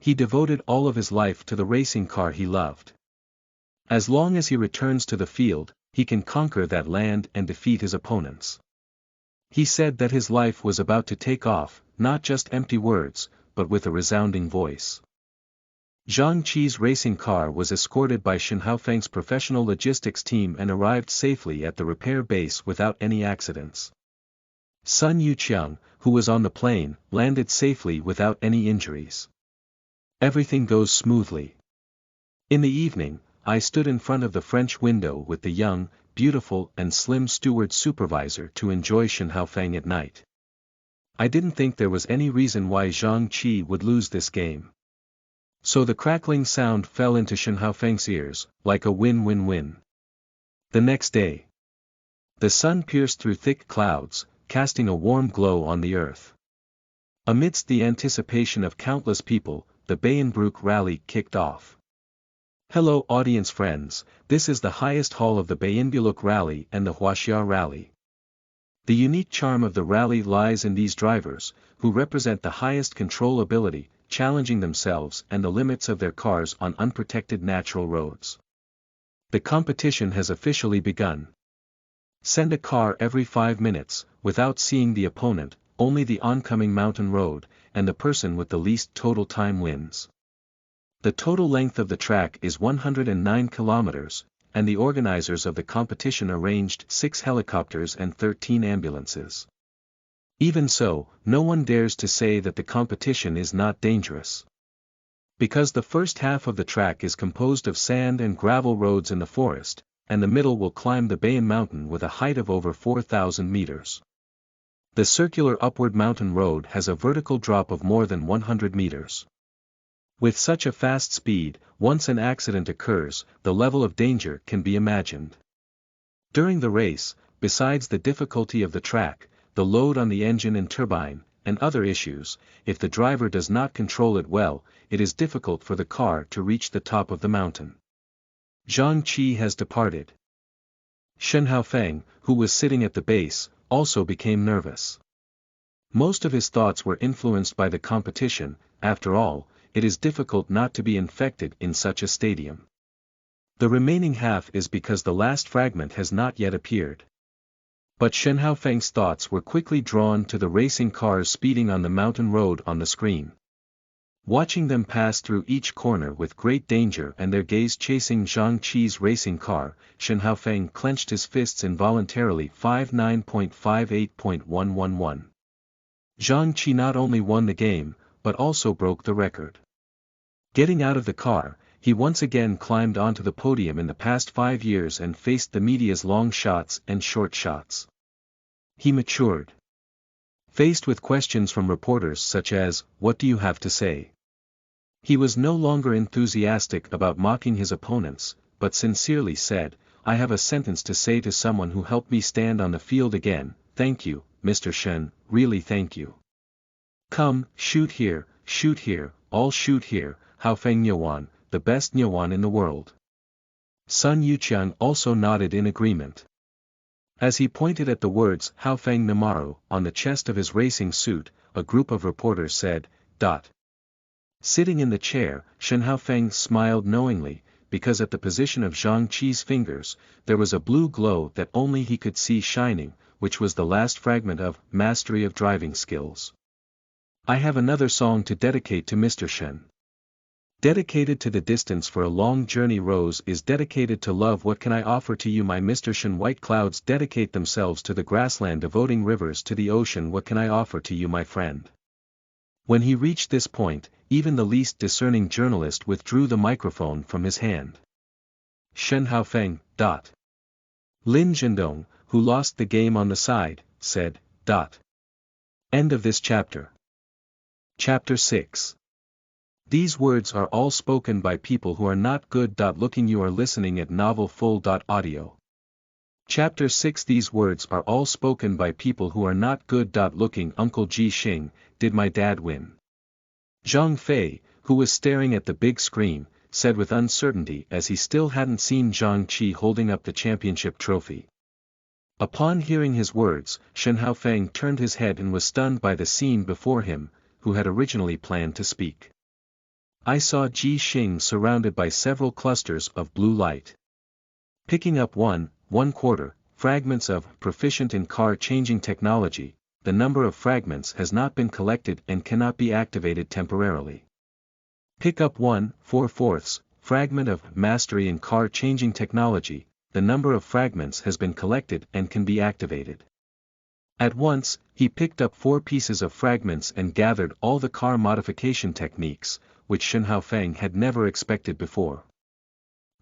He devoted all of his life to the racing car he loved. As long as he returns to the field, he can conquer that land and defeat his opponents. He said that his life was about to take off, not just empty words, but with a resounding voice. Zhang Qi's racing car was escorted by Shen Haofeng's professional logistics team and arrived safely at the repair base without any accidents. Sun Yuqiang, who was on the plane, landed safely without any injuries. Everything goes smoothly. In the evening, I stood in front of the French window with the young, beautiful and slim steward supervisor to enjoy Shen Haofeng at night. I didn't think there was any reason why Zhang Qi would lose this game. So the crackling sound fell into Shen Haofeng's ears, like a win-win-win. The next day, the sun pierced through thick clouds, casting a warm glow on the earth. Amidst the anticipation of countless people, the Bayanbuluk rally kicked off. Hello audience friends, this is the highest hall of the Bayanbuluk rally and the Huaxia rally. The unique charm of the rally lies in these drivers, who represent the highest control ability, challenging themselves and the limits of their cars on unprotected natural roads. The competition has officially begun. Send a car every 5 minutes, without seeing the opponent, only the oncoming mountain road, and the person with the least total time wins. The total length of the track is 109 kilometers, and the organizers of the competition arranged 6 helicopters and 13 ambulances. Even so, no one dares to say that the competition is not dangerous. Because the first half of the track is composed of sand and gravel roads in the forest, and the middle will climb the Bayan mountain with a height of over 4,000 meters. The circular upward mountain road has a vertical drop of more than 100 meters. With such a fast speed, once an accident occurs, the level of danger can be imagined. During the race, besides the difficulty of the track, the load on the engine and turbine, and other issues, if the driver does not control it well, it is difficult for the car to reach the top of the mountain. Zhang Qi has departed. Shen Haofeng, who was sitting at the base, also became nervous. Most of his thoughts were influenced by the competition. After all, it is difficult not to be infected in such a stadium. The remaining half is because the last fragment has not yet appeared. But Shen Haofeng's thoughts were quickly drawn to the racing cars speeding on the mountain road on the screen. Watching them pass through each corner with great danger and their gaze chasing Zhang Qi's racing car, Shen Haofeng clenched his fists involuntarily. 59.58.111. Zhang Qi not only won the game, but also broke the record. Getting out of the car, he once again climbed onto the podium in the past 5 years and faced the media's long shots and short shots. He matured. Faced with questions from reporters such as, "What do you have to say?" He was no longer enthusiastic about mocking his opponents, but sincerely said, "I have a sentence to say to someone who helped me stand on the field again. Thank you, Mr. Shen, really thank you. Come, shoot here, all shoot here, Haofeng Nyuan, the best Nyuan in the world." Sun Yuqiang also nodded in agreement. As he pointed at the words Haofeng Namaru on the chest of his racing suit, a group of reporters said, "Dot." Sitting in the chair, Shen Haofeng smiled knowingly, because at the position of Zhang Qi's fingers, there was a blue glow that only he could see shining, which was the last fragment of Mastery of Driving Skills. I have another song to dedicate to Mr. Shen. Dedicated to the distance for a long journey. Rose is dedicated to love. What can I offer to you, my Mr. Shen? White clouds dedicate themselves to the grassland, devoting rivers to the ocean. What can I offer to you, my friend? When he reached this point, even the least discerning journalist withdrew the microphone from his hand. Shen Haofeng. Lin Zhendong, who lost the game on the side, said. End of this chapter. Chapter 6. These words are all spoken by people who are not good. Looking, you are listening at novelfull.audio. Chapter 6. These words are all spoken by people who are not good. Looking, Uncle Ji Xing, did my dad win? Zhang Fei, who was staring at the big screen, said with uncertainty as he still hadn't seen Zhang Qi holding up the championship trophy. Upon hearing his words, Shen Haofeng turned his head and was stunned by the scene before him, who had originally planned to speak. I saw Ji Xing surrounded by several clusters of blue light. Picking up 1/4 fragments of proficient in car changing technology, the number of fragments has not been collected and cannot be activated temporarily. Pick up 1/4 fragment of mastery in car changing technology, the number of fragments has been collected and can be activated. At once, he picked up 4 pieces of fragments and gathered all the car modification techniques, which Shen Haofeng had never expected before.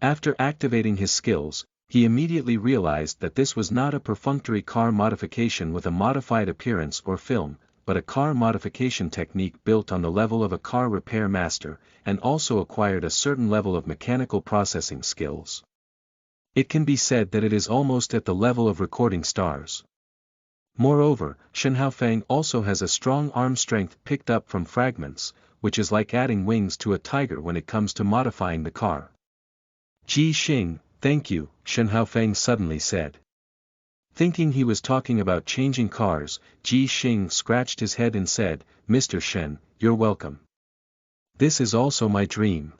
After activating his skills, he immediately realized that this was not a perfunctory car modification with a modified appearance or film, but a car modification technique built on the level of a car repair master, and also acquired a certain level of mechanical processing skills. It can be said that it is almost at the level of recording stars. Moreover, Shen Haofeng also has a strong arm strength picked up from fragments, which is like adding wings to a tiger when it comes to modifying the car. Ji Xing, thank you, Shen Haofeng suddenly said. Thinking he was talking about changing cars, Ji Xing scratched his head and said, Mr. Shen, you're welcome. This is also my dream.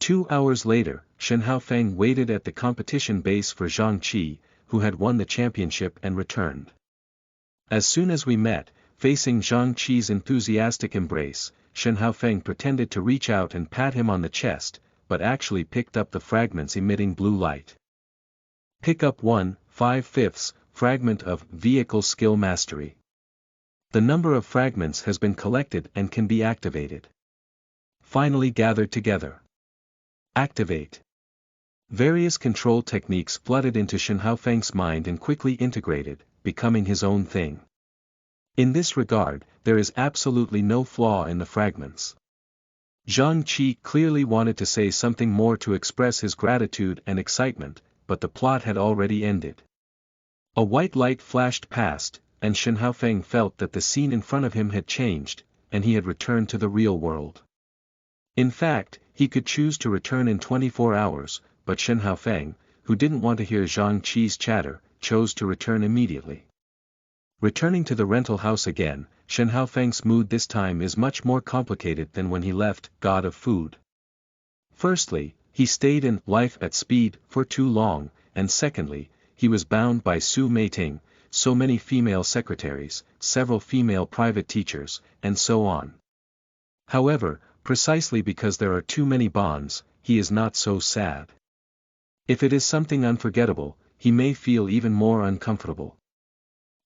2 hours later, Shen Haofeng waited at the competition base for Zhang Qi, who had won the championship and returned. As soon as we met, facing Zhang Qi's enthusiastic embrace, Shen Haofeng pretended to reach out and pat him on the chest, but actually picked up the fragments emitting blue light. Pick up 1/5 fragment of Vehicle Skill Mastery. The number of fragments has been collected and can be activated. Finally gathered together. Activate. Various control techniques flooded into Shen Haofeng's mind and quickly integrated, becoming his own thing. In this regard, there is absolutely no flaw in the fragments. Zhang Qi clearly wanted to say something more to express his gratitude and excitement, but the plot had already ended. A white light flashed past, and Shen Haofeng felt that the scene in front of him had changed, and he had returned to the real world. In fact, he could choose to return in 24 hours, but Shen Haofeng, who didn't want to hear Zhang Qi's chatter, chose to return immediately. Returning to the rental house again, Shen Haofeng's mood this time is much more complicated than when he left God of Food. Firstly, he stayed in life at speed for too long, and secondly, he was bound by Su Meiting, so many female secretaries, several female private teachers, and so on. However, precisely because there are too many bonds, he is not so sad. If it is something unforgettable, he may feel even more uncomfortable.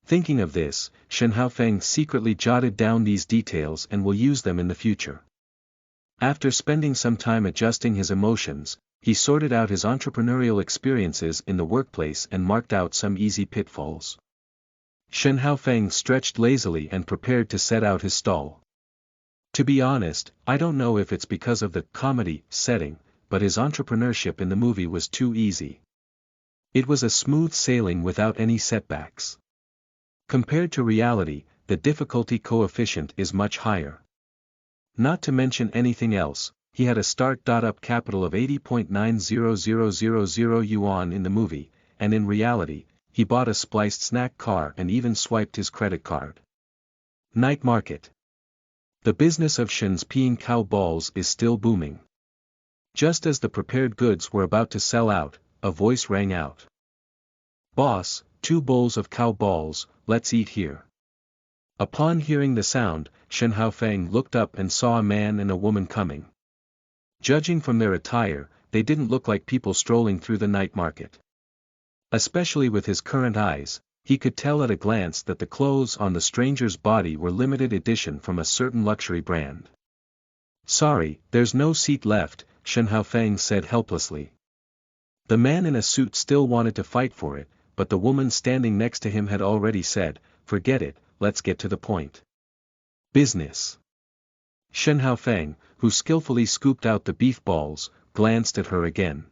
Thinking of this, Shen Haofeng secretly jotted down these details and will use them in the future. After spending some time adjusting his emotions, he sorted out his entrepreneurial experiences in the workplace and marked out some easy pitfalls. Shen Haofeng stretched lazily and prepared to set out his stall. To be honest, I don't know if it's because of the comedy setting, but his entrepreneurship in the movie was too easy. It was a smooth sailing without any setbacks. Compared to reality, the difficulty coefficient is much higher. Not to mention anything else, he had a start-up capital of 80.90000 yuan in the movie, and in reality, he bought a spliced snack car and even swiped his credit card. Night market. The business of Shen's peeing cow balls is still booming. Just as the prepared goods were about to sell out, a voice rang out. "Boss, 2 bowls of cow balls, let's eat here." Upon hearing the sound, Shen Haofeng looked up and saw a man and a woman coming. Judging from their attire, they didn't look like people strolling through the night market. Especially with his current eyes, he could tell at a glance that the clothes on the stranger's body were limited edition from a certain luxury brand. "Sorry, there's no seat left," Shen Haofeng said helplessly. The man in a suit still wanted to fight for it, but the woman standing next to him had already said, "Forget it, let's get to the point." Business. Shen Haofeng, who skillfully scooped out the beef balls, glanced at her again.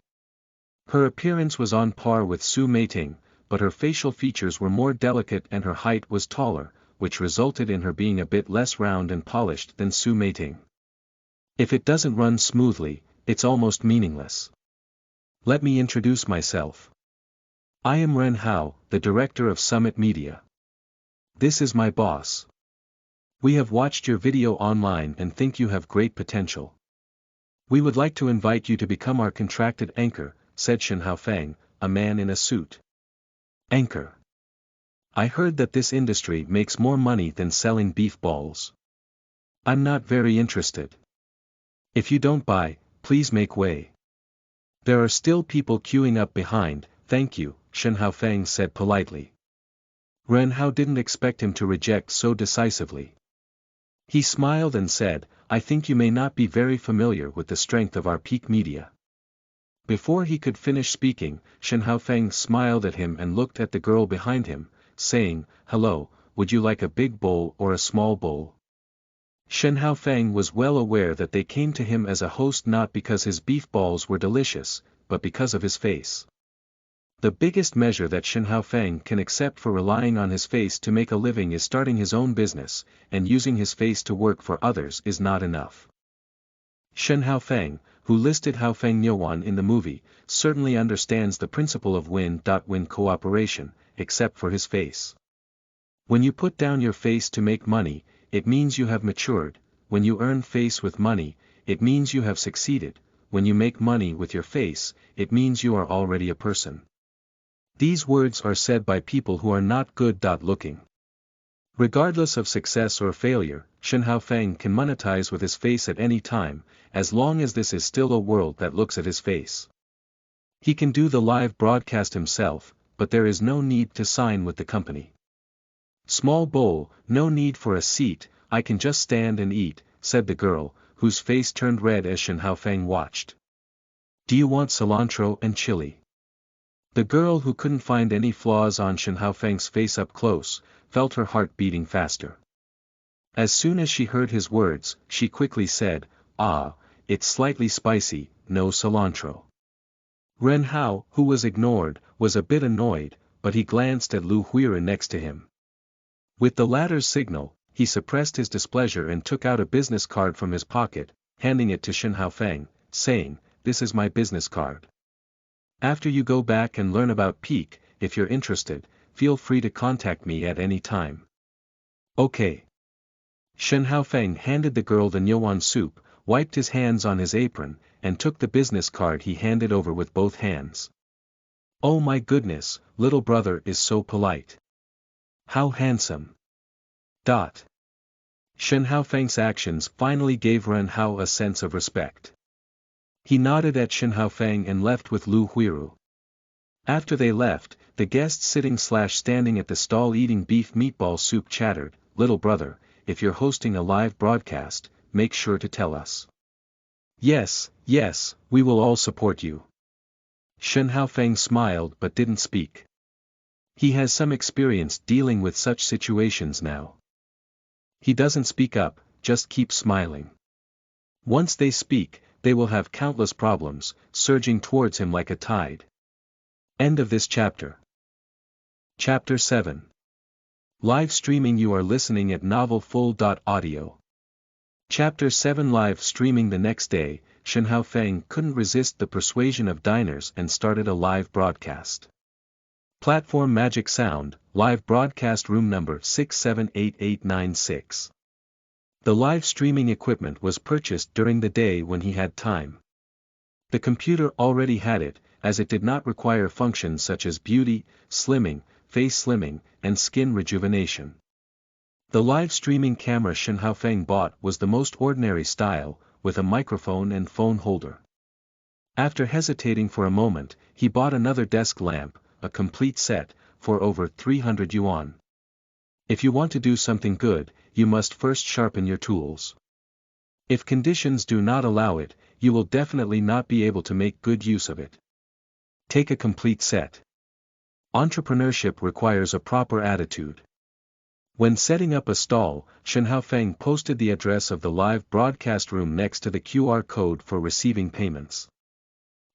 Her appearance was on par with Su Meiting, but her facial features were more delicate and her height was taller, which resulted in her being a bit less round and polished than Su Meiting. If it doesn't run smoothly, it's almost meaningless. Let me introduce myself. I am Ren Hao, the director of Summit Media. This is my boss. We have watched your video online and think you have great potential. We would like to invite you to become our contracted anchor, said Shen Haofeng, a man in a suit. Anchor. I heard that this industry makes more money than selling beef balls. I'm not very interested. If you don't buy, please make way. There are still people queuing up behind, thank you, Shen Haofeng said politely. Ren Hao didn't expect him to reject so decisively. He smiled and said, I think you may not be very familiar with the strength of our peak media. Before he could finish speaking, Shen Haofeng smiled at him and looked at the girl behind him, saying, Hello, would you like a big bowl or a small bowl? Shen Haofeng was well aware that they came to him as a host not because his beef balls were delicious, but because of his face. The biggest measure that Shen Haofeng can accept for relying on his face to make a living is starting his own business, and using his face to work for others is not enough. Shen Haofeng, who listed Haofeng Yuan in the movie, certainly understands the principle of win-win cooperation, except for his face. When you put down your face to make money, it means you have matured. When you earn face with money, it means you have succeeded. When you make money with your face, it means you are already a person. These words are said by people who are not good-looking. Regardless of success or failure, Shen Haofeng can monetize with his face at any time, as long as this is still a world that looks at his face. He can do the live broadcast himself, but there is no need to sign with the company. Small bowl, no need for a seat, I can just stand and eat, said the girl, whose face turned red as Shen Haofeng watched. Do you want cilantro and chili? The girl, who couldn't find any flaws on Shen Haofeng's face up close, felt her heart beating faster. As soon as she heard his words, she quickly said, "Ah, it's slightly spicy, no cilantro." Ren Hao, who was ignored, was a bit annoyed, but he glanced at Lu Huira next to him. With the latter's signal, he suppressed his displeasure and took out a business card from his pocket, handing it to Shen Haofeng, saying, "This is my business card. After you go back and learn about Peak, if you're interested, feel free to contact me at any time." Okay. Shen Haofeng handed the girl the Nyowan soup, wiped his hands on his apron, and took the business card he handed over with both hands. Oh my goodness, little brother is so polite. How handsome. Shen Haofeng's actions finally gave Ren Hao a sense of respect. He nodded at Shen Haofeng and left with Lu Huiru. After they left, the guests sitting/standing at the stall eating beef meatball soup chattered, "Little brother, if you're hosting a live broadcast, make sure to tell us." Yes, we will all support you." Shen Haofeng smiled but didn't speak. He has some experience dealing with such situations now. He doesn't speak up, just keep smiling. Once they speak, they will have countless problems, surging towards him like a tide. End of this chapter. Chapter 7. Live streaming. You are listening at novelfull.audio. Chapter 7. Live streaming. The next day, Shen Haofeng couldn't resist the persuasion of diners and started a live broadcast. Platform Magic Sound, live broadcast room number 678896. The live streaming equipment was purchased during the day when he had time. The computer already had it, as it did not require functions such as beauty, slimming, face slimming, and skin rejuvenation. The live streaming camera Shen Haofeng bought was the most ordinary style, with a microphone and phone holder. After hesitating for a moment, he bought another desk lamp, a complete set, for over 300 yuan. If you want to do something good, you must first sharpen your tools. If conditions do not allow it, you will definitely not be able to make good use of it. Take a complete set. Entrepreneurship requires a proper attitude. When setting up a stall, Shen Haofeng posted the address of the live broadcast room next to the QR code for receiving payments.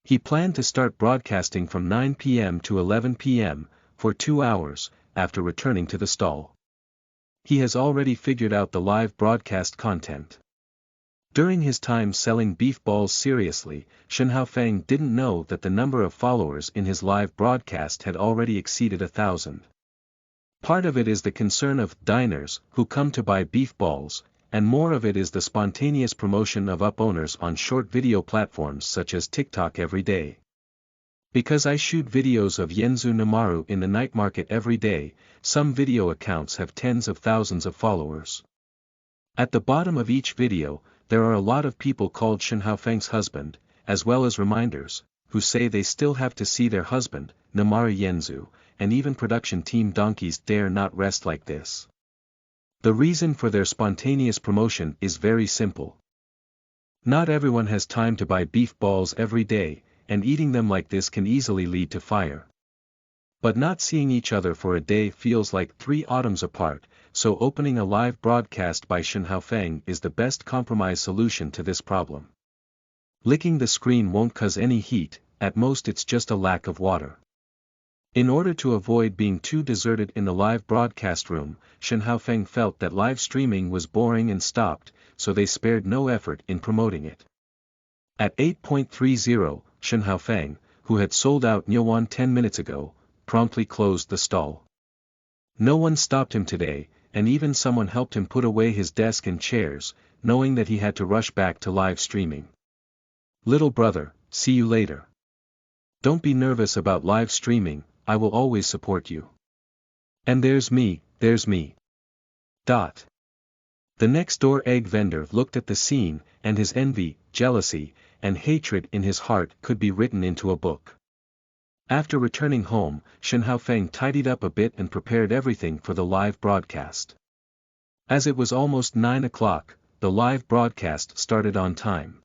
He planned to start broadcasting from 9 p.m. to 11 p.m., for 2 hours, after returning to the stall. He has already figured out the live broadcast content. During his time selling beef balls seriously, Shen Haofeng didn't know that the number of followers in his live broadcast had already exceeded 1,000. Part of it is the concern of diners who come to buy beef balls, and more of it is the spontaneous promotion of up-owners on short video platforms such as TikTok every day. Because I shoot videos of Yenzu Namaru in the night market every day, some video accounts have tens of thousands of followers. At the bottom of each video, there are a lot of people called Shen Haofeng's husband, as well as reminders, who say they still have to see their husband, Namaru Yenzu, and even production team donkeys dare not rest like this. The reason for their spontaneous promotion is very simple. Not everyone has time to buy beef balls every day, and eating them like this can easily lead to fire. But not seeing each other for a day feels like 3 autumns apart, so opening a live broadcast by Shen Haofeng is the best compromise solution to this problem. Licking the screen won't cause any heat, at most it's just a lack of water. In order to avoid being too deserted in the live broadcast room, Shen Haofeng felt that live streaming was boring and stopped, so they spared no effort in promoting it. At 8.30, Shen Haofeng, who had sold out Nyowan 10 minutes ago, promptly closed the stall. No one stopped him today, and even someone helped him put away his desk and chairs, knowing that he had to rush back to live streaming. Little brother, see you later. Don't be nervous about live streaming, I will always support you. And there's me. The next-door egg vendor looked at the scene, and his envy, jealousy, and hatred in his heart could be written into a book. After returning home, Shen Haofeng tidied up a bit and prepared everything for the live broadcast. As it was almost 9 o'clock, the live broadcast started on time.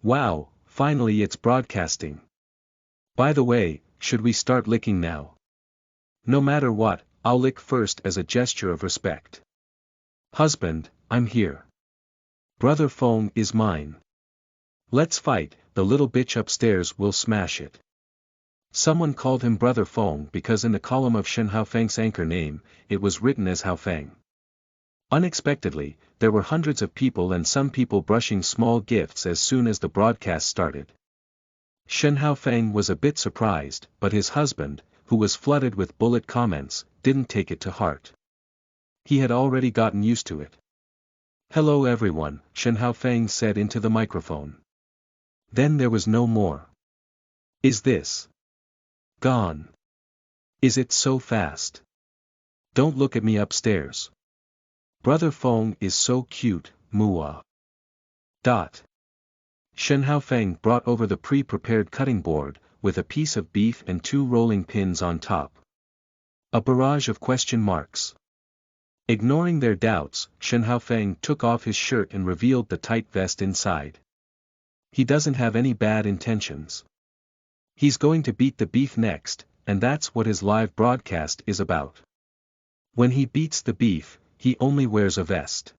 Wow, finally it's broadcasting. By the way, should we start licking now? No matter what, I'll lick first as a gesture of respect. Husband, I'm here. Brother Feng is mine. Let's fight, the little bitch upstairs will smash it. Someone called him Brother Feng because in the column of Shen Haofeng's anchor name, it was written as Haofeng. Unexpectedly, there were hundreds of people and some people brushing small gifts as soon as the broadcast started. Shen Haofeng was a bit surprised, but his husband, who was flooded with bullet comments, didn't take it to heart. He had already gotten used to it. Hello everyone, Shen Haofeng said into the microphone. Then there was no more. Is this gone? Is it so fast? Don't look at me upstairs. Brother Feng is so cute, Mua. Shen Haofeng brought over the pre-prepared cutting board, with a piece of beef and 2 rolling pins on top. A barrage of question marks. Ignoring their doubts, Shen Haofeng took off his shirt and revealed the tight vest inside. He doesn't have any bad intentions. He's going to beat the beef next, and that's what his live broadcast is about. When he beats the beef, he only wears a vest.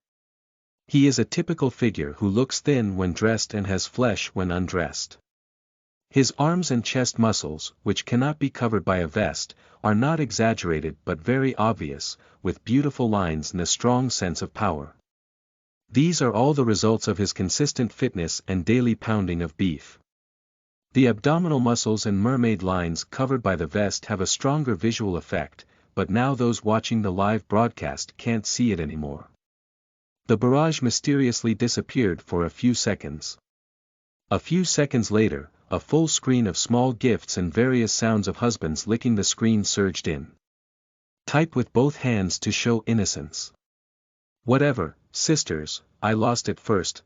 He is a typical figure who looks thin when dressed and has flesh when undressed. His arms and chest muscles, which cannot be covered by a vest, are not exaggerated but very obvious, with beautiful lines and a strong sense of power. These are all the results of his consistent fitness and daily pounding of beef. The abdominal muscles and mermaid lines covered by the vest have a stronger visual effect, but now those watching the live broadcast can't see it anymore. The barrage mysteriously disappeared for a few seconds. A few seconds later, a full screen of small gifts and various sounds of husbands licking the screen surged in. Type with both hands to show innocence. Whatever, sisters, I lost it first.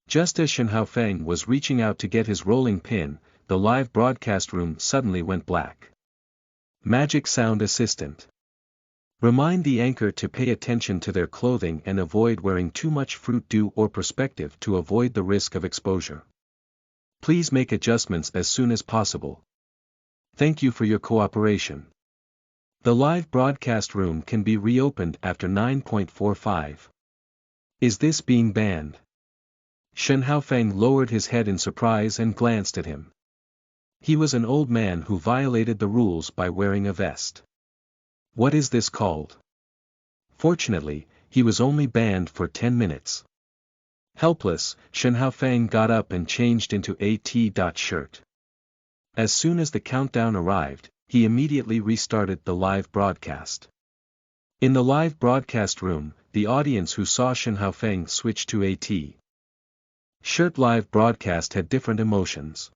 Just as Shen Haofeng was reaching out to get his rolling pin, the live broadcast room suddenly went black. Magic Sound Assistant. Remind the anchor to pay attention to their clothing and avoid wearing too much fruit dew or perspective to avoid the risk of exposure. Please make adjustments as soon as possible. Thank you for your cooperation. The live broadcast room can be reopened after 9.45. Is this being banned? Shen Haofeng lowered his head in surprise and glanced at him. He was an old man who violated the rules by wearing a vest. What is this called? Fortunately, he was only banned for 10 minutes. Helpless, Shen Haofeng got up and changed into a T-shirt. As soon as the countdown arrived, he immediately restarted the live broadcast. In the live broadcast room, the audience who saw Shen Haofeng switch to a T-shirt live broadcast had different emotions.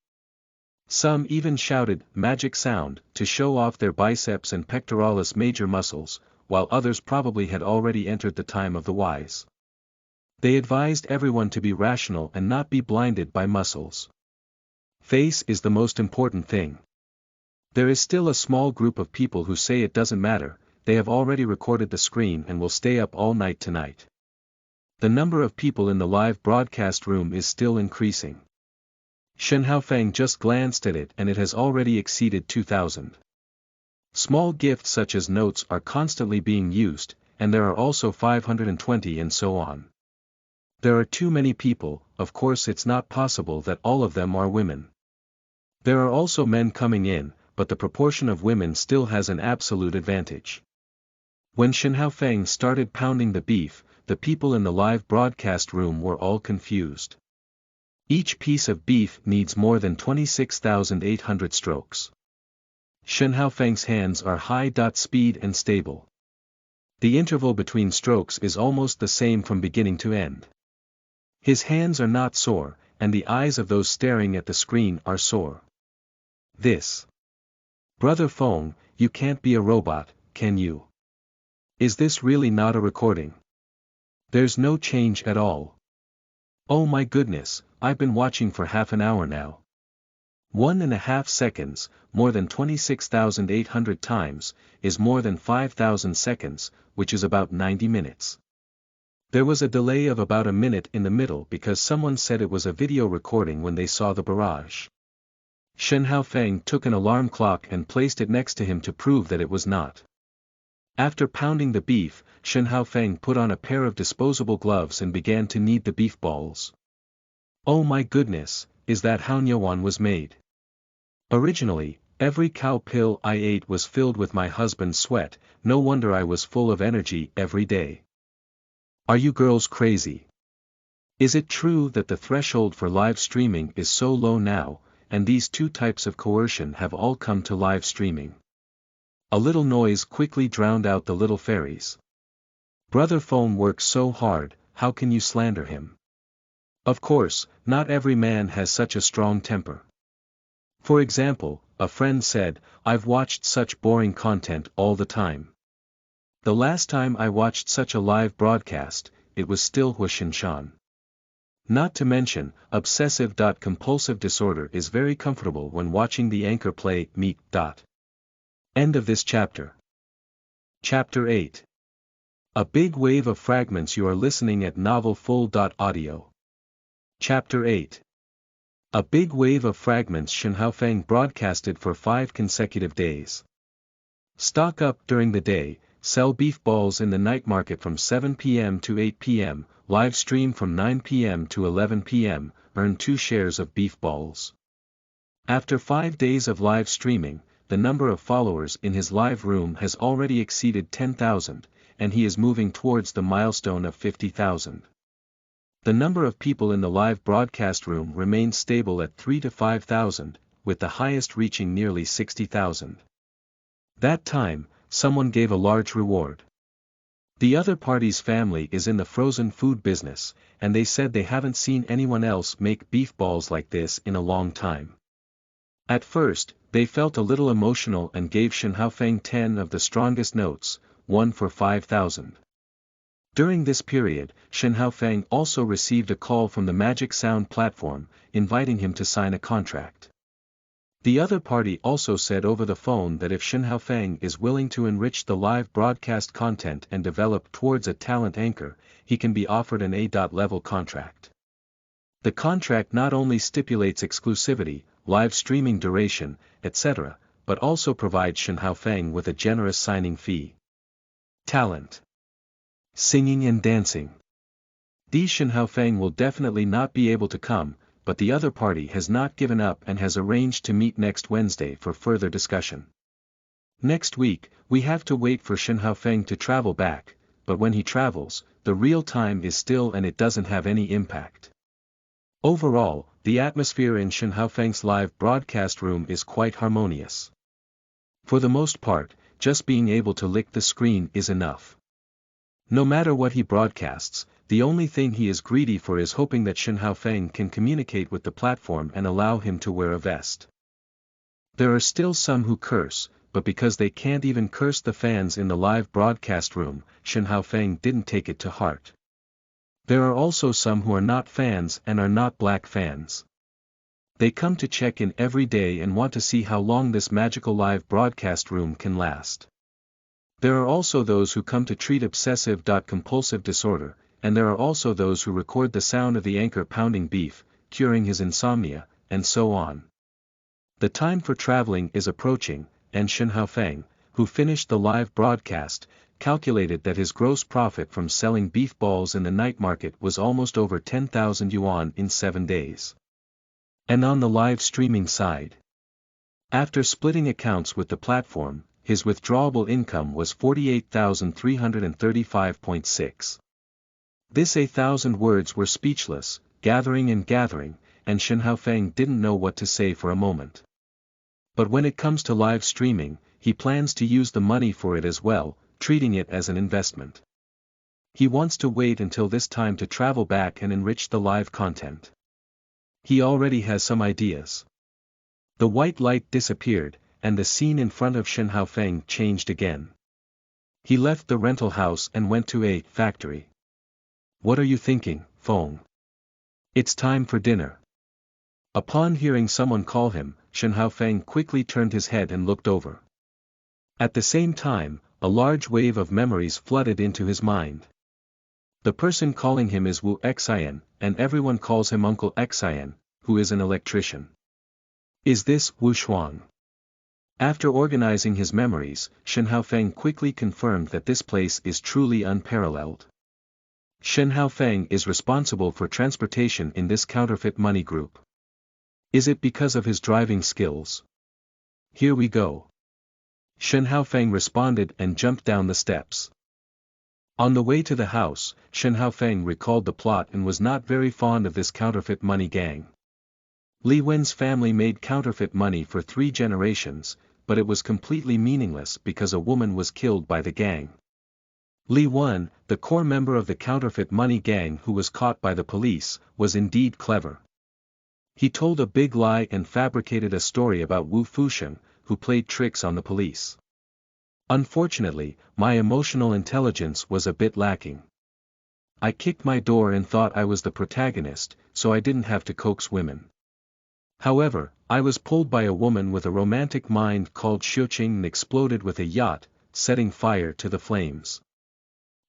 Some even shouted, "Magic Sound," to show off their biceps and pectoralis major muscles, while others probably had already entered the time of the wise. They advised everyone to be rational and not be blinded by muscles. Face is the most important thing. There is still a small group of people who say it doesn't matter, they have already recorded the screen and will stay up all night tonight. The number of people in the live broadcast room is still increasing. Shen Haofeng just glanced at it and it has already exceeded 2,000. Small gifts such as notes are constantly being used, and there are also 520 and so on. There are too many people, of course it's not possible that all of them are women. There are also men coming in, but the proportion of women still has an absolute advantage. When Shen Haofeng started pounding the beef, the people in the live broadcast room were all confused. Each piece of beef needs more than 26,800 strokes. Shen Haofeng's hands are high-speed and stable. The interval between strokes is almost the same from beginning to end. His hands are not sore, and the eyes of those staring at the screen are sore. This. Brother Feng, you can't be a robot, can you? Is this really not a recording? There's no change at all. Oh my goodness, I've been watching for half an hour now. 1.5 seconds, more than 26,800 times, is more than 5,000 seconds, which is about 90 minutes. There was a delay of about a minute in the middle because someone said it was a video recording when they saw the barrage. Shen Haofeng took an alarm clock and placed it next to him to prove that it was not. After pounding the beef, Shen Haofeng put on a pair of disposable gloves and began to knead the beef balls. Oh my goodness, is that how Nyowan was made? Originally, every cow pill I ate was filled with my husband's sweat, no wonder I was full of energy every day. Are you girls crazy? Is it true that the threshold for live streaming is so low now, and these two types of coercion have all come to live streaming? A little noise quickly drowned out the little fairies. Brother Phone works so hard, how can you slander him? Of course, not every man has such a strong temper. For example, a friend said, I've watched such boring content all the time. The last time I watched such a live broadcast, it was still Huashinshan. Not to mention, obsessive-compulsive disorder is very comfortable when watching the anchor play meet. End of this chapter. Chapter 8. A big wave of fragments. You are listening at novelfull.audio. Chapter 8. A big wave of fragments. Shen Haofeng broadcasted for 5 consecutive days. Stock up during the day, sell beef balls in the night market from 7 p.m. to 8 p.m., live stream from 9 p.m. to 11 p.m., earn 2 shares of beef balls. After 5 days of live streaming, the number of followers in his live room has already exceeded 10,000, and he is moving towards the milestone of 50,000. The number of people in the live broadcast room remains stable at 3 to 5,000, with the highest reaching nearly 60,000. That time, someone gave a large reward. The other party's family is in the frozen food business, and they said they haven't seen anyone else make beef balls like this in a long time. At first, they felt a little emotional and gave Shen Haofeng 10 of the strongest notes, 1 for 5,000. During this period, Shen Haofeng also received a call from the Magic Sound platform, inviting him to sign a contract. The other party also said over the phone that if Shen Haofeng is willing to enrich the live broadcast content and develop towards a talent anchor, he can be offered an A.level contract. The contract not only stipulates exclusivity, live streaming duration, etc., but also provides Shen Haofeng with a generous signing fee. Talent. Singing and dancing. Shen Haofeng will definitely not be able to come, but the other party has not given up and has arranged to meet next Wednesday for further discussion. Next week, we have to wait for Shen Haofeng to travel back, but when he travels, the real time is still and it doesn't have any impact. Overall, the atmosphere in Shen Haofeng's live broadcast room is quite harmonious. For the most part, just being able to lick the screen is enough. No matter what he broadcasts, the only thing he is greedy for is hoping that Shen Haofeng can communicate with the platform and allow him to wear a vest. There are still some who curse, but because they can't even curse the fans in the live broadcast room, Shen Haofeng didn't take it to heart. There are also some who are not fans and are not black fans. They come to check in every day and want to see how long this magical live broadcast room can last. There are also those who come to treat obsessive-compulsive disorder, and there are also those who record the sound of the anchor pounding beef, curing his insomnia, and so on. The time for traveling is approaching, and Shen Haofeng, who finished the live broadcast, calculated that his gross profit from selling beef balls in the night market was almost over 10,000 yuan in 7 days. And on the live streaming side, after splitting accounts with the platform, his withdrawable income was 48,335.6. This 1,000 words were speechless, gathering and gathering, and Shen Haofeng didn't know what to say for a moment. But when it comes to live streaming, he plans to use the money for it as well, treating it as an investment. He wants to wait until this time to travel back and enrich the live content. He already has some ideas. The white light disappeared, and the scene in front of Shen Haofeng changed again. He left the rental house and went to a factory. What are you thinking, Feng? It's time for dinner. Upon hearing someone call him, Shen Haofeng quickly turned his head and looked over. At the same time, a large wave of memories flooded into his mind. The person calling him is Wu Xian, and everyone calls him Uncle Xian, who is an electrician. Is this Wu Shuang? After organizing his memories, Shen Haofeng quickly confirmed that this place is truly unparalleled. Shen Haofeng is responsible for transportation in this counterfeit money group. Is it because of his driving skills? Here we go. Shen Haofeng responded and jumped down the steps. On the way to the house, Shen Haofeng recalled the plot and was not very fond of this counterfeit money gang. Li Wen's family made counterfeit money for 3 generations, but it was completely meaningless because a woman was killed by the gang. Li Wen, the core member of the counterfeit money gang who was caught by the police, was indeed clever. He told a big lie and fabricated a story about Wu Fusheng, who played tricks on the police. Unfortunately, my emotional intelligence was a bit lacking. I kicked my door and thought I was the protagonist, so I didn't have to coax women. However, I was pulled by a woman with a romantic mind called Zhutian and exploded with a yacht, setting fire to the flames.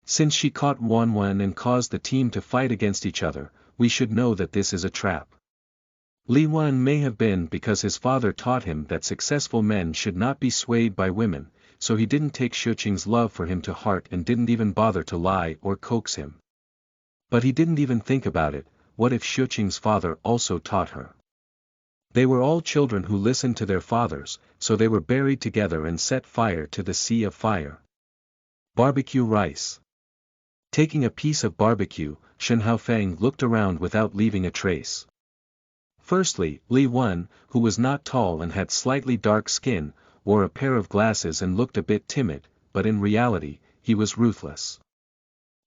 Since she caught Wan Wen and caused the team to fight against each other, we should know that this is a trap. Li Wen may have been because his father taught him that successful men should not be swayed by women, so he didn't take Zhutian's love for him to heart and didn't even bother to lie or coax him. But he didn't even think about it, what if Zhutian's father also taught her? They were all children who listened to their fathers, so they were buried together and set fire to the sea of fire. Barbecue rice. Taking a piece of barbecue, Shen Haofeng looked around without leaving a trace. Firstly, Li Wen, who was not tall and had slightly dark skin, wore a pair of glasses and looked a bit timid, but in reality, he was ruthless.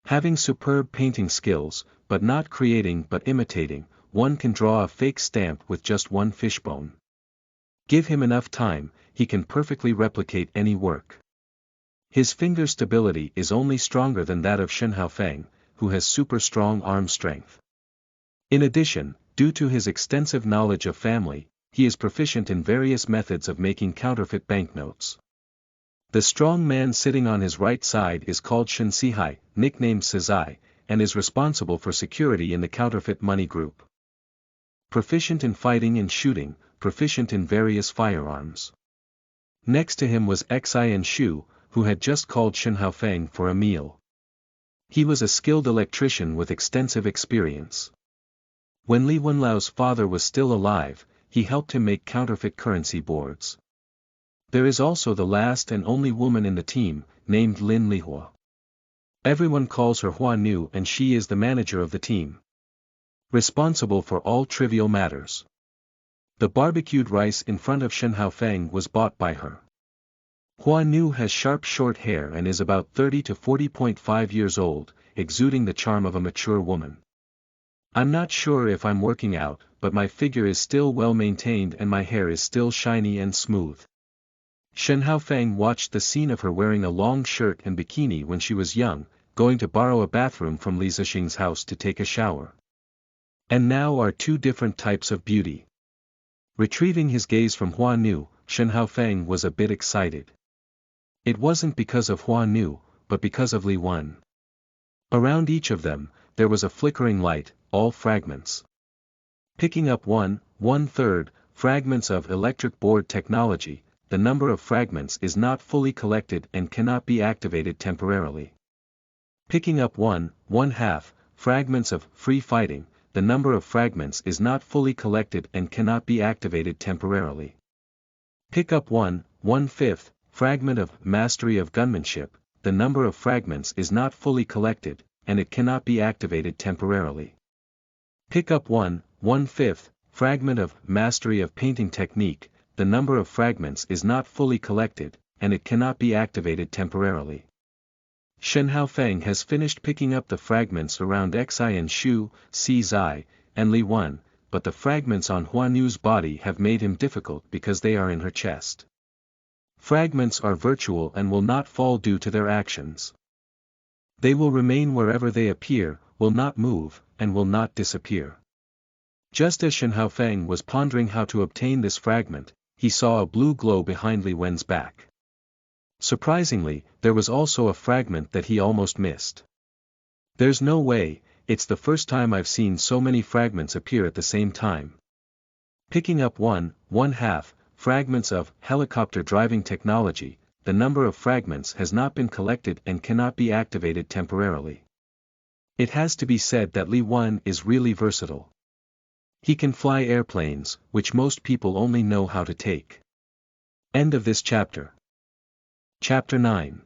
Having superb painting skills, but not creating but imitating, one can draw a fake stamp with just one fishbone. Give him enough time, he can perfectly replicate any work. His finger stability is only stronger than that of Shen Haofeng, who has super strong arm strength. In addition, due to his extensive knowledge of family, he is proficient in various methods of making counterfeit banknotes. The strong man sitting on his right side is called Shen Sihai, nicknamed Sizai, and is responsible for security in the counterfeit money group. Proficient in fighting and shooting, proficient in various firearms. Next to him was Xian Shu, who had just called Shen Haofeng for a meal. He was a skilled electrician with extensive experience. When Li Wenlao's father was still alive, he helped him make counterfeit currency boards. There is also the last and only woman in the team, named Lin Lihua. Everyone calls her Hua Nu and she is the manager of the team. Responsible for all trivial matters. The barbecued rice in front of Shen Haofeng was bought by her. Hua Nu has sharp short hair and is about 30 to 40.5 years old, exuding the charm of a mature woman. I'm not sure if I'm working out, but my figure is still well maintained and my hair is still shiny and smooth. Shen Haofeng watched the scene of her wearing a long shirt and bikini when she was young, going to borrow a bathroom from Li Zixing's house to take a shower. And now are 2 different types of beauty. Retrieving his gaze from Hua Nu, Shen Haofeng was a bit excited. It wasn't because of Hua Nu, but because of Li Wen. Around each of them, there was a flickering light, all fragments. Picking up 1/3 fragments of electric board technology, the number of fragments is not fully collected and cannot be activated temporarily. Picking up 1/2 fragments of free fighting, the number of fragments is not fully collected and cannot be activated temporarily. Pick up 1/5 fragment of mastery of gunmanship, the number of fragments is not fully collected, and it cannot be activated temporarily. Pick up 1/5 fragment of mastery of painting technique, the number of fragments is not fully collected, and it cannot be activated temporarily. Shen Haofeng has finished picking up the fragments around Xian Shu, Si Zai, and Li Wen, but the fragments on Hua Nu's body have made him difficult because they are in her chest. Fragments are virtual and will not fall due to their actions. They will remain wherever they appear, will not move, and will not disappear. Just as Shen Haofeng was pondering how to obtain this fragment, he saw a blue glow behind Li Wen's back. Surprisingly, there was also a fragment that he almost missed. There's no way, it's the first time I've seen so many fragments appear at the same time. Picking up 1/2 fragments of helicopter driving technology, the number of fragments has not been collected and cannot be activated temporarily. It has to be said that Li Wen is really versatile. He can fly airplanes, which most people only know how to take. End of this chapter. Chapter 9.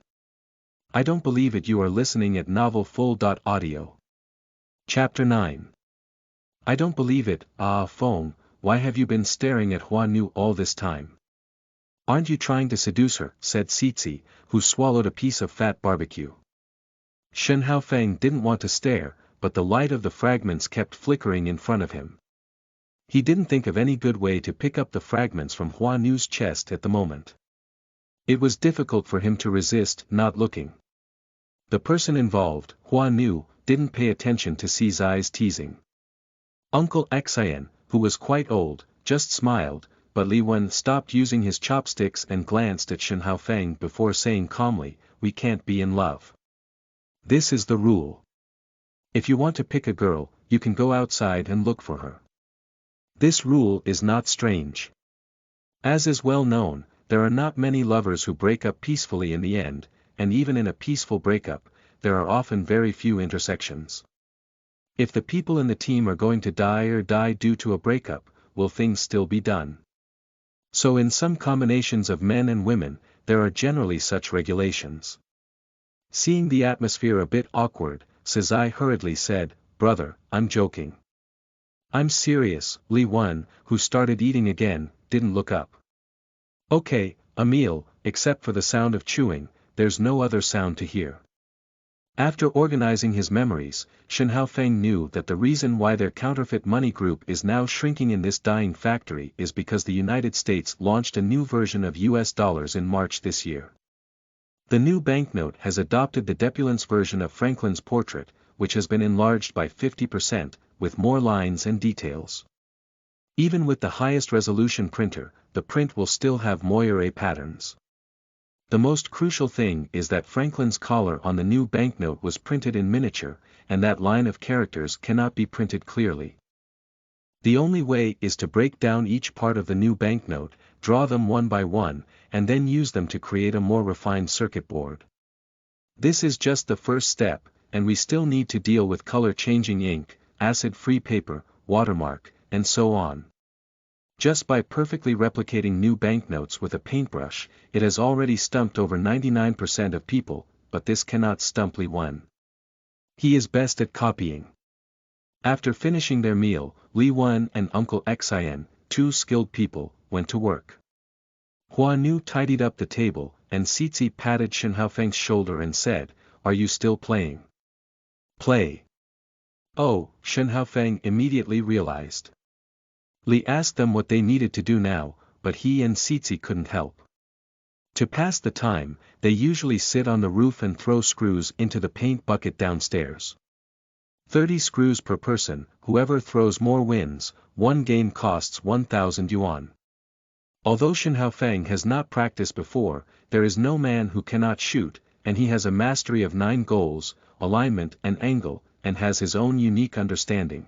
I don't believe it, you are listening at novelfull.audio. Chapter 9. I don't believe it, Feng, why have you been staring at Hua Nu all this time? Aren't you trying to seduce her, said Cici, who swallowed a piece of fat barbecue. Shen Haofeng didn't want to stare, but the light of the fragments kept flickering in front of him. He didn't think of any good way to pick up the fragments from Hua Nu's chest at the moment. It was difficult for him to resist not looking. The person involved, Hua Nu, didn't pay attention to Ci's teasing. Uncle Xian, who was quite old, just smiled, but Li Wen stopped using his chopsticks and glanced at Shen Haofeng before saying calmly, we can't be in love. This is the rule. If you want to pick a girl, you can go outside and look for her. This rule is not strange. As is well known, there are not many lovers who break up peacefully in the end, and even in a peaceful breakup, there are often very few intersections. If the people in the team are going to die due to a breakup, will things still be done? So in some combinations of men and women, there are generally such regulations. Seeing the atmosphere a bit awkward, Cizai hurriedly said, brother, I'm joking. I'm serious. Li Wen, who started eating again, didn't look up. Okay, a meal, except for the sound of chewing, there's no other sound to hear. After organizing his memories, Shen Haofeng knew that the reason why their counterfeit money group is now shrinking in this dying factory is because the United States launched a new version of US dollars in March this year. The new banknote has adopted the Depulence version of Franklin's portrait, which has been enlarged by 50%, with more lines and details. Even with the highest resolution printer, the print will still have moire patterns. The most crucial thing is that Franklin's collar on the new banknote was printed in miniature, and that line of characters cannot be printed clearly. The only way is to break down each part of the new banknote, draw them one by one, and then use them to create a more refined circuit board. This is just the first step, and we still need to deal with color-changing ink, acid-free paper, watermark, and so on. Just by perfectly replicating new banknotes with a paintbrush, it has already stumped over 99% of people, but this cannot stump Li Wen. He is best at copying. After finishing their meal, Li Wen and Uncle Xian, two skilled people, went to work. Hua Nu tidied up the table, and Cici patted Shen Haofeng's shoulder and said, are you still playing? Play. Oh, Shen Haofeng immediately realized. Li asked them what they needed to do now, but he and Cici couldn't help. To pass the time, they usually sit on the roof and throw screws into the paint bucket downstairs. 30 screws per person, whoever throws more wins. One game costs 1,000 yuan. Although Shen Haofeng has not practiced before, there is no man who cannot shoot, and he has a mastery of 9 goals, alignment and angle, and has his own unique understanding.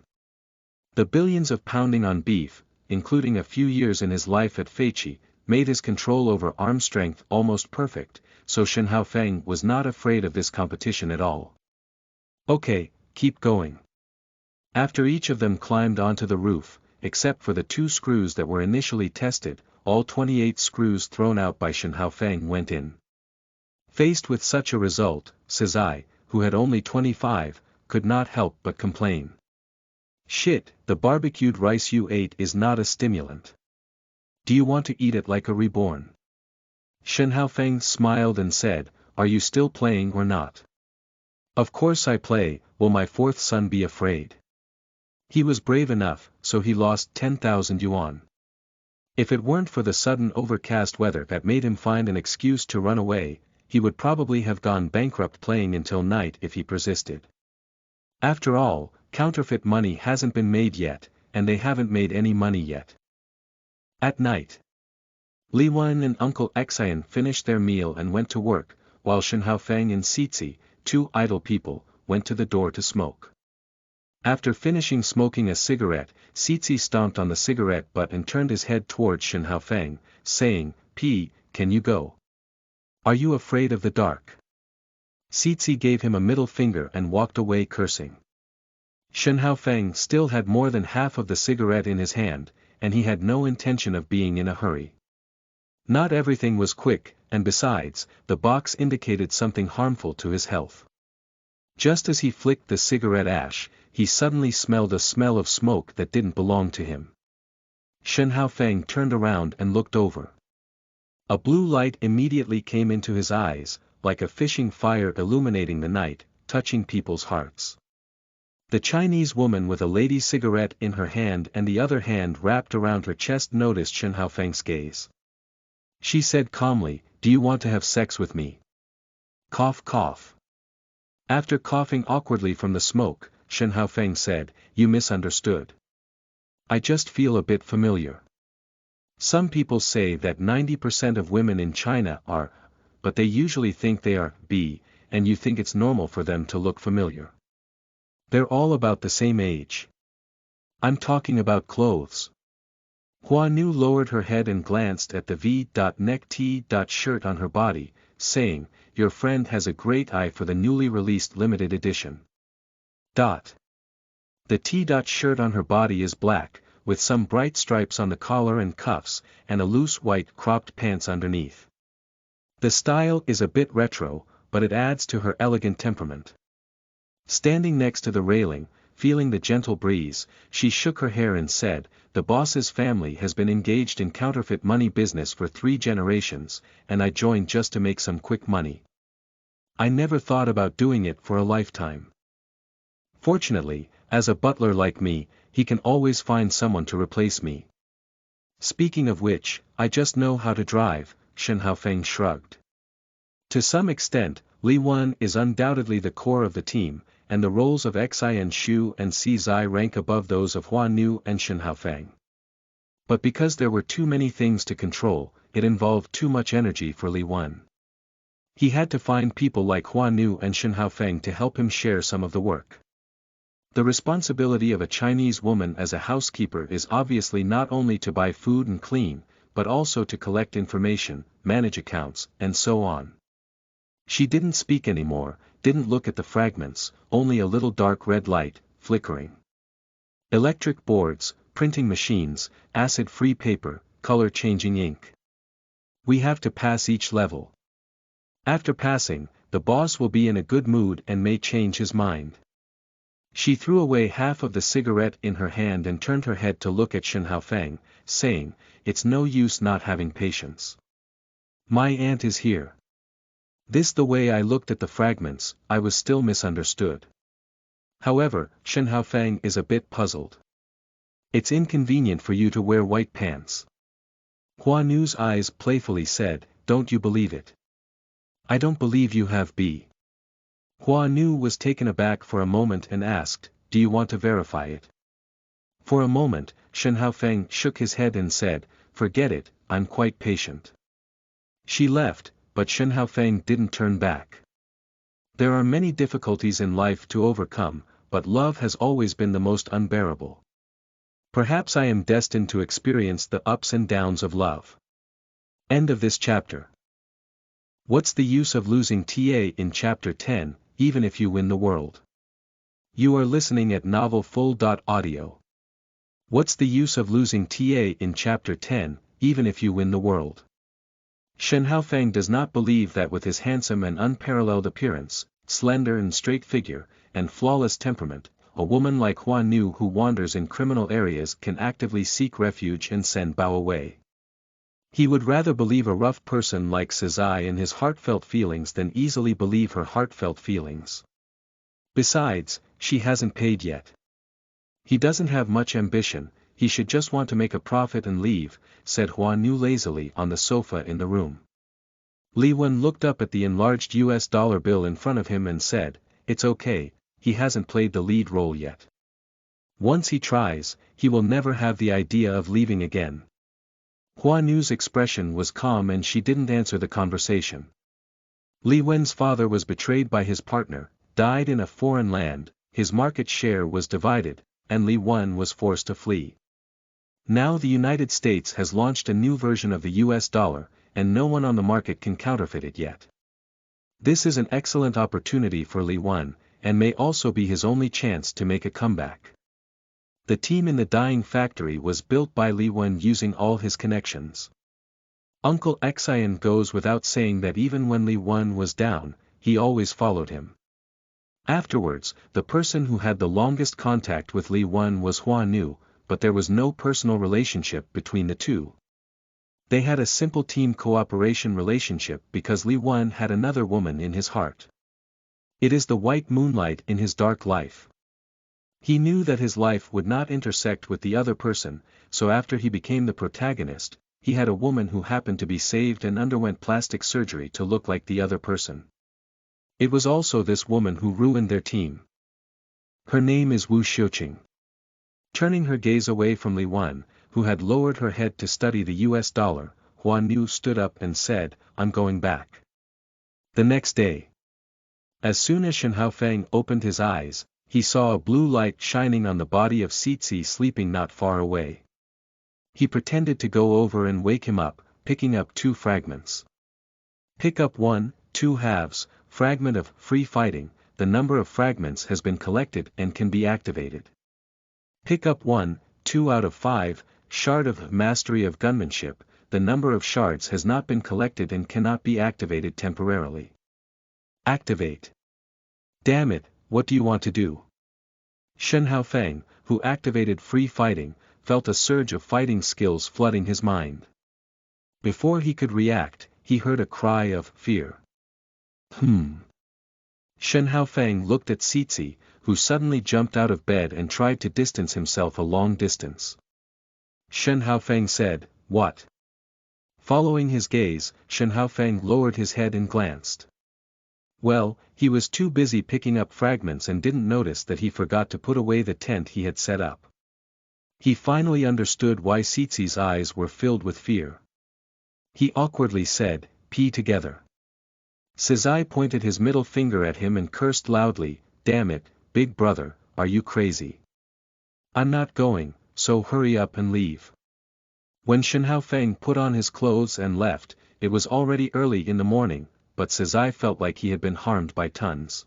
The billions of pounding on beef, including a few years in his life at Feiqi, made his control over arm strength almost perfect, so Shen Haofeng was not afraid of this competition at all. Okay, keep going. After each of them climbed onto the roof, except for the 2 screws that were initially tested, all 28 screws thrown out by Shen Haofeng went in. Faced with such a result, Cizai, who had only 25, could not help but complain. Shit, the barbecued rice you ate is not a stimulant. Do you want to eat it like a reborn? Shen Haofeng smiled and said, are you still playing or not? Of course I play, will my 4th son be afraid? He was brave enough, so he lost 10,000 yuan. If it weren't for the sudden overcast weather that made him find an excuse to run away, he would probably have gone bankrupt playing until night if he persisted. After all, counterfeit money hasn't been made yet, and they haven't made any money yet. At night, Li Wen and Uncle Xian finished their meal and went to work, while Shen Haofeng and Cici, two idle people, went to the door to smoke. After finishing smoking a cigarette, Cici stomped on the cigarette butt and turned his head towards Shen Haofeng, saying, "Can you go? Are you afraid of the dark?" Cici gave him a middle finger and walked away cursing. Shen Haofeng still had more than half of the cigarette in his hand, and he had no intention of being in a hurry. Not everything was quick, and besides, the box indicated something harmful to his health. Just as he flicked the cigarette ash, he suddenly smelled a smell of smoke that didn't belong to him. Shen Haofeng turned around and looked over. A blue light immediately came into his eyes, like a fishing fire illuminating the night, touching people's hearts. The Chinese woman with a lady's cigarette in her hand and the other hand wrapped around her chest noticed Shen Haofeng's gaze. She said calmly, "Do you want to have sex with me?" Cough cough. After coughing awkwardly from the smoke, Shen Haofeng said, "You misunderstood. I just feel a bit familiar. Some people say that 90% of women in China are, but they usually think they are B, and you think it's normal for them to look familiar. They're all about the same age. I'm talking about clothes." Hua Nu lowered her head and glanced at the V.neck T.shirt on her body, saying, "Your friend has a great eye for the newly released limited edition." The T.shirt on her body is black, with some bright stripes on the collar and cuffs, and a loose white cropped pants underneath. The style is a bit retro, but it adds to her elegant temperament. Standing next to the railing, feeling the gentle breeze, she shook her hair and said, "The boss's family has been engaged in counterfeit money business for 3 generations, and I joined just to make some quick money. I never thought about doing it for a lifetime. Fortunately, as a butler like me, he can always find someone to replace me. Speaking of which, I just know how to drive." Shen Haofeng shrugged. To some extent, Li Wen is undoubtedly the core of the team, and the roles of Xian Shu and Zai rank above those of Hua Nu and Shen Haofeng. But because there were too many things to control, it involved too much energy for Li Wen. He had to find people like Hua Nu and Shen Haofeng to help him share some of the work. The responsibility of a Chinese woman as a housekeeper is obviously not only to buy food and clean, but also to collect information, manage accounts, and so on. She didn't speak anymore, didn't look at the fragments, only a little dark red light, flickering. Electric boards, printing machines, acid-free paper, color-changing ink. We have to pass each level. After passing, the boss will be in a good mood and may change his mind. She threw away half of the cigarette in her hand and turned her head to look at Shen Haofeng, saying, "It's no use not having patience. My aunt is here." The way I looked at the fragments, I was still misunderstood. However, Shen Haofeng is a bit puzzled. "It's inconvenient for you to wear white pants." Hua Nu's eyes playfully said, "Don't you believe it? I don't believe you have B." Hua Nu was taken aback for a moment and asked, "Do you want to verify it?" For a moment, Shen Haofeng shook his head and said, "Forget it, I'm quite patient." She left, but Shen Haofeng didn't turn back. There are many difficulties in life to overcome, but love has always been the most unbearable. Perhaps I am destined to experience the ups and downs of love. End of this chapter. What's the use of losing TA in Chapter 10, even if you win the world? You are listening at novelfull.audio. What's the use of losing TA in Chapter 10, even if you win the world? Shen Haofeng does not believe that with his handsome and unparalleled appearance, slender and straight figure, and flawless temperament, a woman like Hua Nu who wanders in criminal areas can actively seek refuge and send Bao away. He would rather believe a rough person like Zai in his heartfelt feelings than easily believe her heartfelt feelings. Besides, she hasn't paid yet. He doesn't have much ambition, he should just want to make a profit and leave, said Hua Nu lazily on the sofa in the room. Li Wen looked up at the enlarged US dollar bill in front of him and said, "It's okay, he hasn't played the lead role yet. Once he tries, he will never have the idea of leaving again. Hua Nu's expression was calm and she didn't answer the conversation. Li Wen's father was betrayed by his partner, died in a foreign land, his market share was divided, and Li Wen was forced to flee. Now the United States has launched a new version of the US dollar, and no one on the market can counterfeit it yet. This is an excellent opportunity for Li Wen, and may also be his only chance to make a comeback. The team in the dyeing factory was built by Li Wen using all his connections. Uncle Xian goes without saying that even when Li Wen was down, he always followed him. Afterwards, the person who had the longest contact with Li Wen was Hua Nu, but there was no personal relationship between the two. They had a simple team cooperation relationship because Li Wen had another woman in his heart. It is the white moonlight in his dark life. He knew that his life would not intersect with the other person, so after he became the protagonist, he had a woman who happened to be saved and underwent plastic surgery to look like the other person. It was also this woman who ruined their team. Her name is Wu Xiuqing. Turning her gaze away from Li Wen, who had lowered her head to study the US dollar, Hua Nu stood up and said, "I'm going back." The next day, as soon as Shen Haofeng opened his eyes, he saw a blue light shining on the body of Cici sleeping not far away. He pretended to go over and wake him up, picking up 2 fragments. Pick up 1, 2 halves, fragment of free fighting, the number of fragments has been collected and can be activated. Pick up 1, 2 out of 5, shard of mastery of gunmanship, the number of shards has not been collected and cannot be activated temporarily. Activate. Damn it, what do you want to do? Shen Haofeng, who activated free fighting, felt a surge of fighting skills flooding his mind. Before he could react, he heard a cry of fear. Shen Haofeng looked at Cici, who suddenly jumped out of bed and tried to distance himself a long distance. Shen Haofeng said, "What?" Following his gaze, Shen Haofeng lowered his head and glanced. Well, he was too busy picking up fragments and didn't notice that he forgot to put away the tent he had set up. He finally understood why Cici's eyes were filled with fear. He awkwardly said, "P together." Cizai pointed his middle finger at him and cursed loudly, "Damn it, big brother, are you crazy? I'm not going, so hurry up and leave." When Shen Haofeng put on his clothes and left, it was already early in the morning, but Cizai felt like he had been harmed by tons.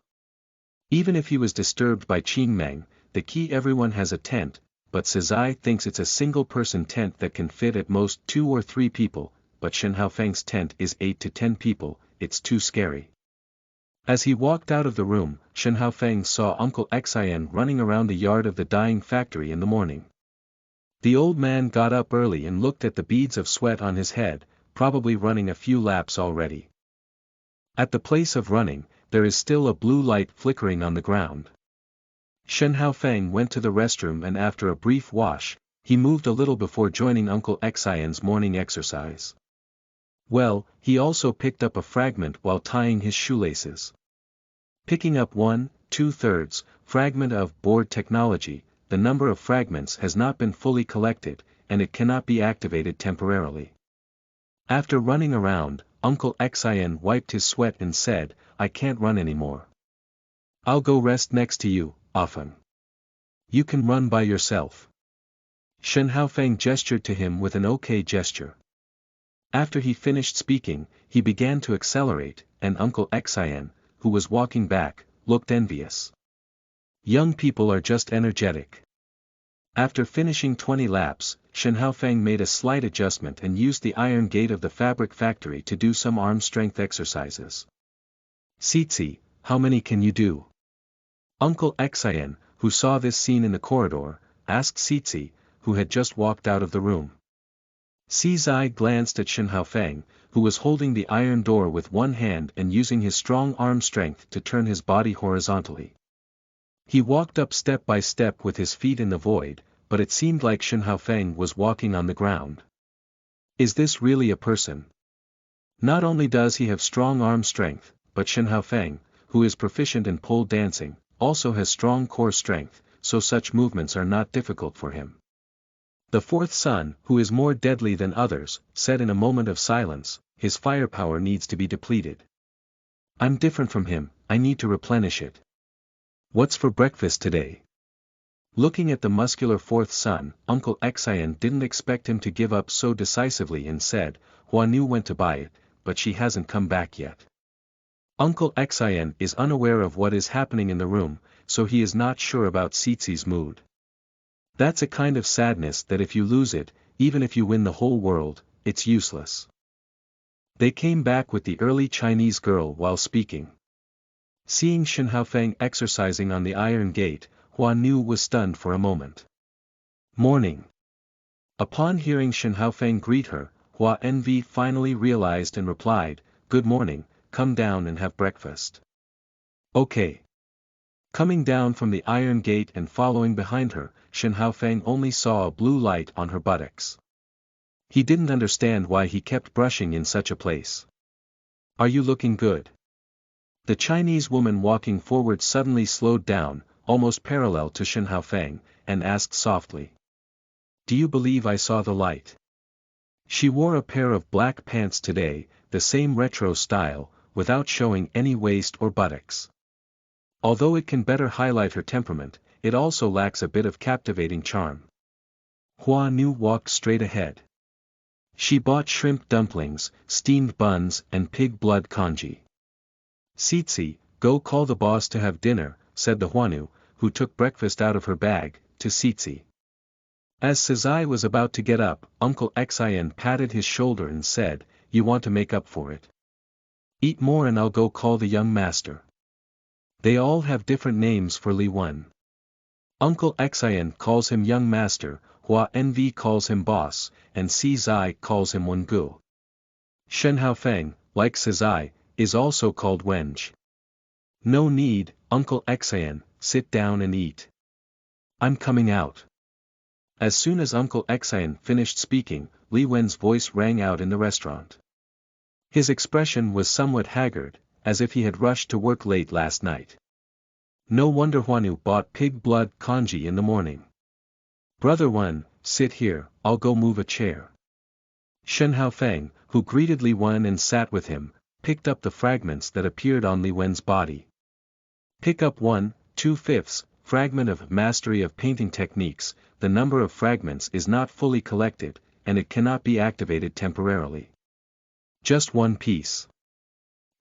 Even if he was disturbed by Qingmeng, the key everyone has a tent, but Cizai thinks it's a single-person tent that can fit at most 2 or 3 people, but Shen Haofeng's tent is 8 to 10 people, it's too scary. As he walked out of the room, Shen Haofeng saw Uncle Xian running around the yard of the dyeing factory in the morning. The old man got up early and looked at the beads of sweat on his head, probably running a few laps already. At the place of running, there is still a blue light flickering on the ground. Shen Haofeng went to the restroom and after a brief wash, he moved a little before joining Uncle Xian's morning exercise. Well, he also picked up a fragment while tying his shoelaces. Picking up 1, 2/3, fragment of board technology, the number of fragments has not been fully collected, and it cannot be activated temporarily. After running around, Uncle Xian wiped his sweat and said, "I can't run anymore. I'll go rest next to you, often. You can run by yourself." Shen Haofeng gestured to him with an okay gesture. After he finished speaking, he began to accelerate, and Uncle Xian, who was walking back, looked envious. Young people are just energetic. After finishing 20 laps, Shen Haofeng made a slight adjustment and used the iron gate of the fabric factory to do some arm strength exercises. "Cici, how many can you do?" Uncle Xian, who saw this scene in the corridor, asked Cici, who had just walked out of the room. Cizai glanced at Shen Haofeng, who was holding the iron door with one hand and using his strong arm strength to turn his body horizontally. He walked up step by step with his feet in the void, but it seemed like Shen Haofeng was walking on the ground. Is this really a person? Not only does he have strong arm strength, but Shen Haofeng, who is proficient in pole dancing, also has strong core strength, so such movements are not difficult for him. The fourth son, who is more deadly than others, said in a moment of silence, his firepower needs to be depleted. I'm different from him, I need to replenish it. What's for breakfast today? Looking at the muscular fourth son, Uncle Xian didn't expect him to give up so decisively and said, Huanu went to buy it, but she hasn't come back yet. Uncle Xian is unaware of what is happening in the room, so he is not sure about Cizi's mood. That's a kind of sadness that if you lose it, even if you win the whole world, it's useless. They came back with the early Chinese girl while speaking. Seeing Shen Haofeng exercising on the iron gate, Huanu was stunned for a moment. Morning. Upon hearing Shen Haofeng greet her, Hua Envy finally realized and replied, Good morning, come down and have breakfast. Okay. Coming down from the iron gate and following behind her, Shen Haofeng only saw a blue light on her buttocks. He didn't understand why he kept brushing in such a place. Are you looking good? The Chinese woman walking forward suddenly slowed down, almost parallel to Shen Haofeng, and asked softly. Do you believe I saw the light? She wore a pair of black pants today, the same retro style, without showing any waist or buttocks. Although it can better highlight her temperament, it also lacks a bit of captivating charm. Huanu walked straight ahead. She bought shrimp dumplings, steamed buns and pig blood congee. Cici, go call the boss to have dinner, said the Huanu, who took breakfast out of her bag, to Cici. As Cici was about to get up, Uncle Xian patted his shoulder and said, You want to make up for it. Eat more and I'll go call the young master. They all have different names for Li Wen. Uncle Xian calls him young master, Hua Envy calls him boss, and Cici calls him Wengu. Shen Haofeng, like Cici, is also called Wenj. No need, Uncle Xian, sit down and eat. I'm coming out. As soon as Uncle Xian finished speaking, Li Wen's voice rang out in the restaurant. His expression was somewhat haggard, as if he had rushed to work late last night. No wonder Huanu bought pig blood congee in the morning. Brother Wen, sit here, I'll go move a chair. Shen Haofeng, who greeted Li Wen and sat with him, picked up the fragments that appeared on Li Wen's body. Pick up 1/2 fragment of mastery of painting techniques. The number of fragments is not fully collected, and it cannot be activated temporarily. Just one piece.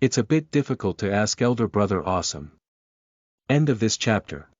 It's a bit difficult to ask elder brother Awesome. End of this chapter.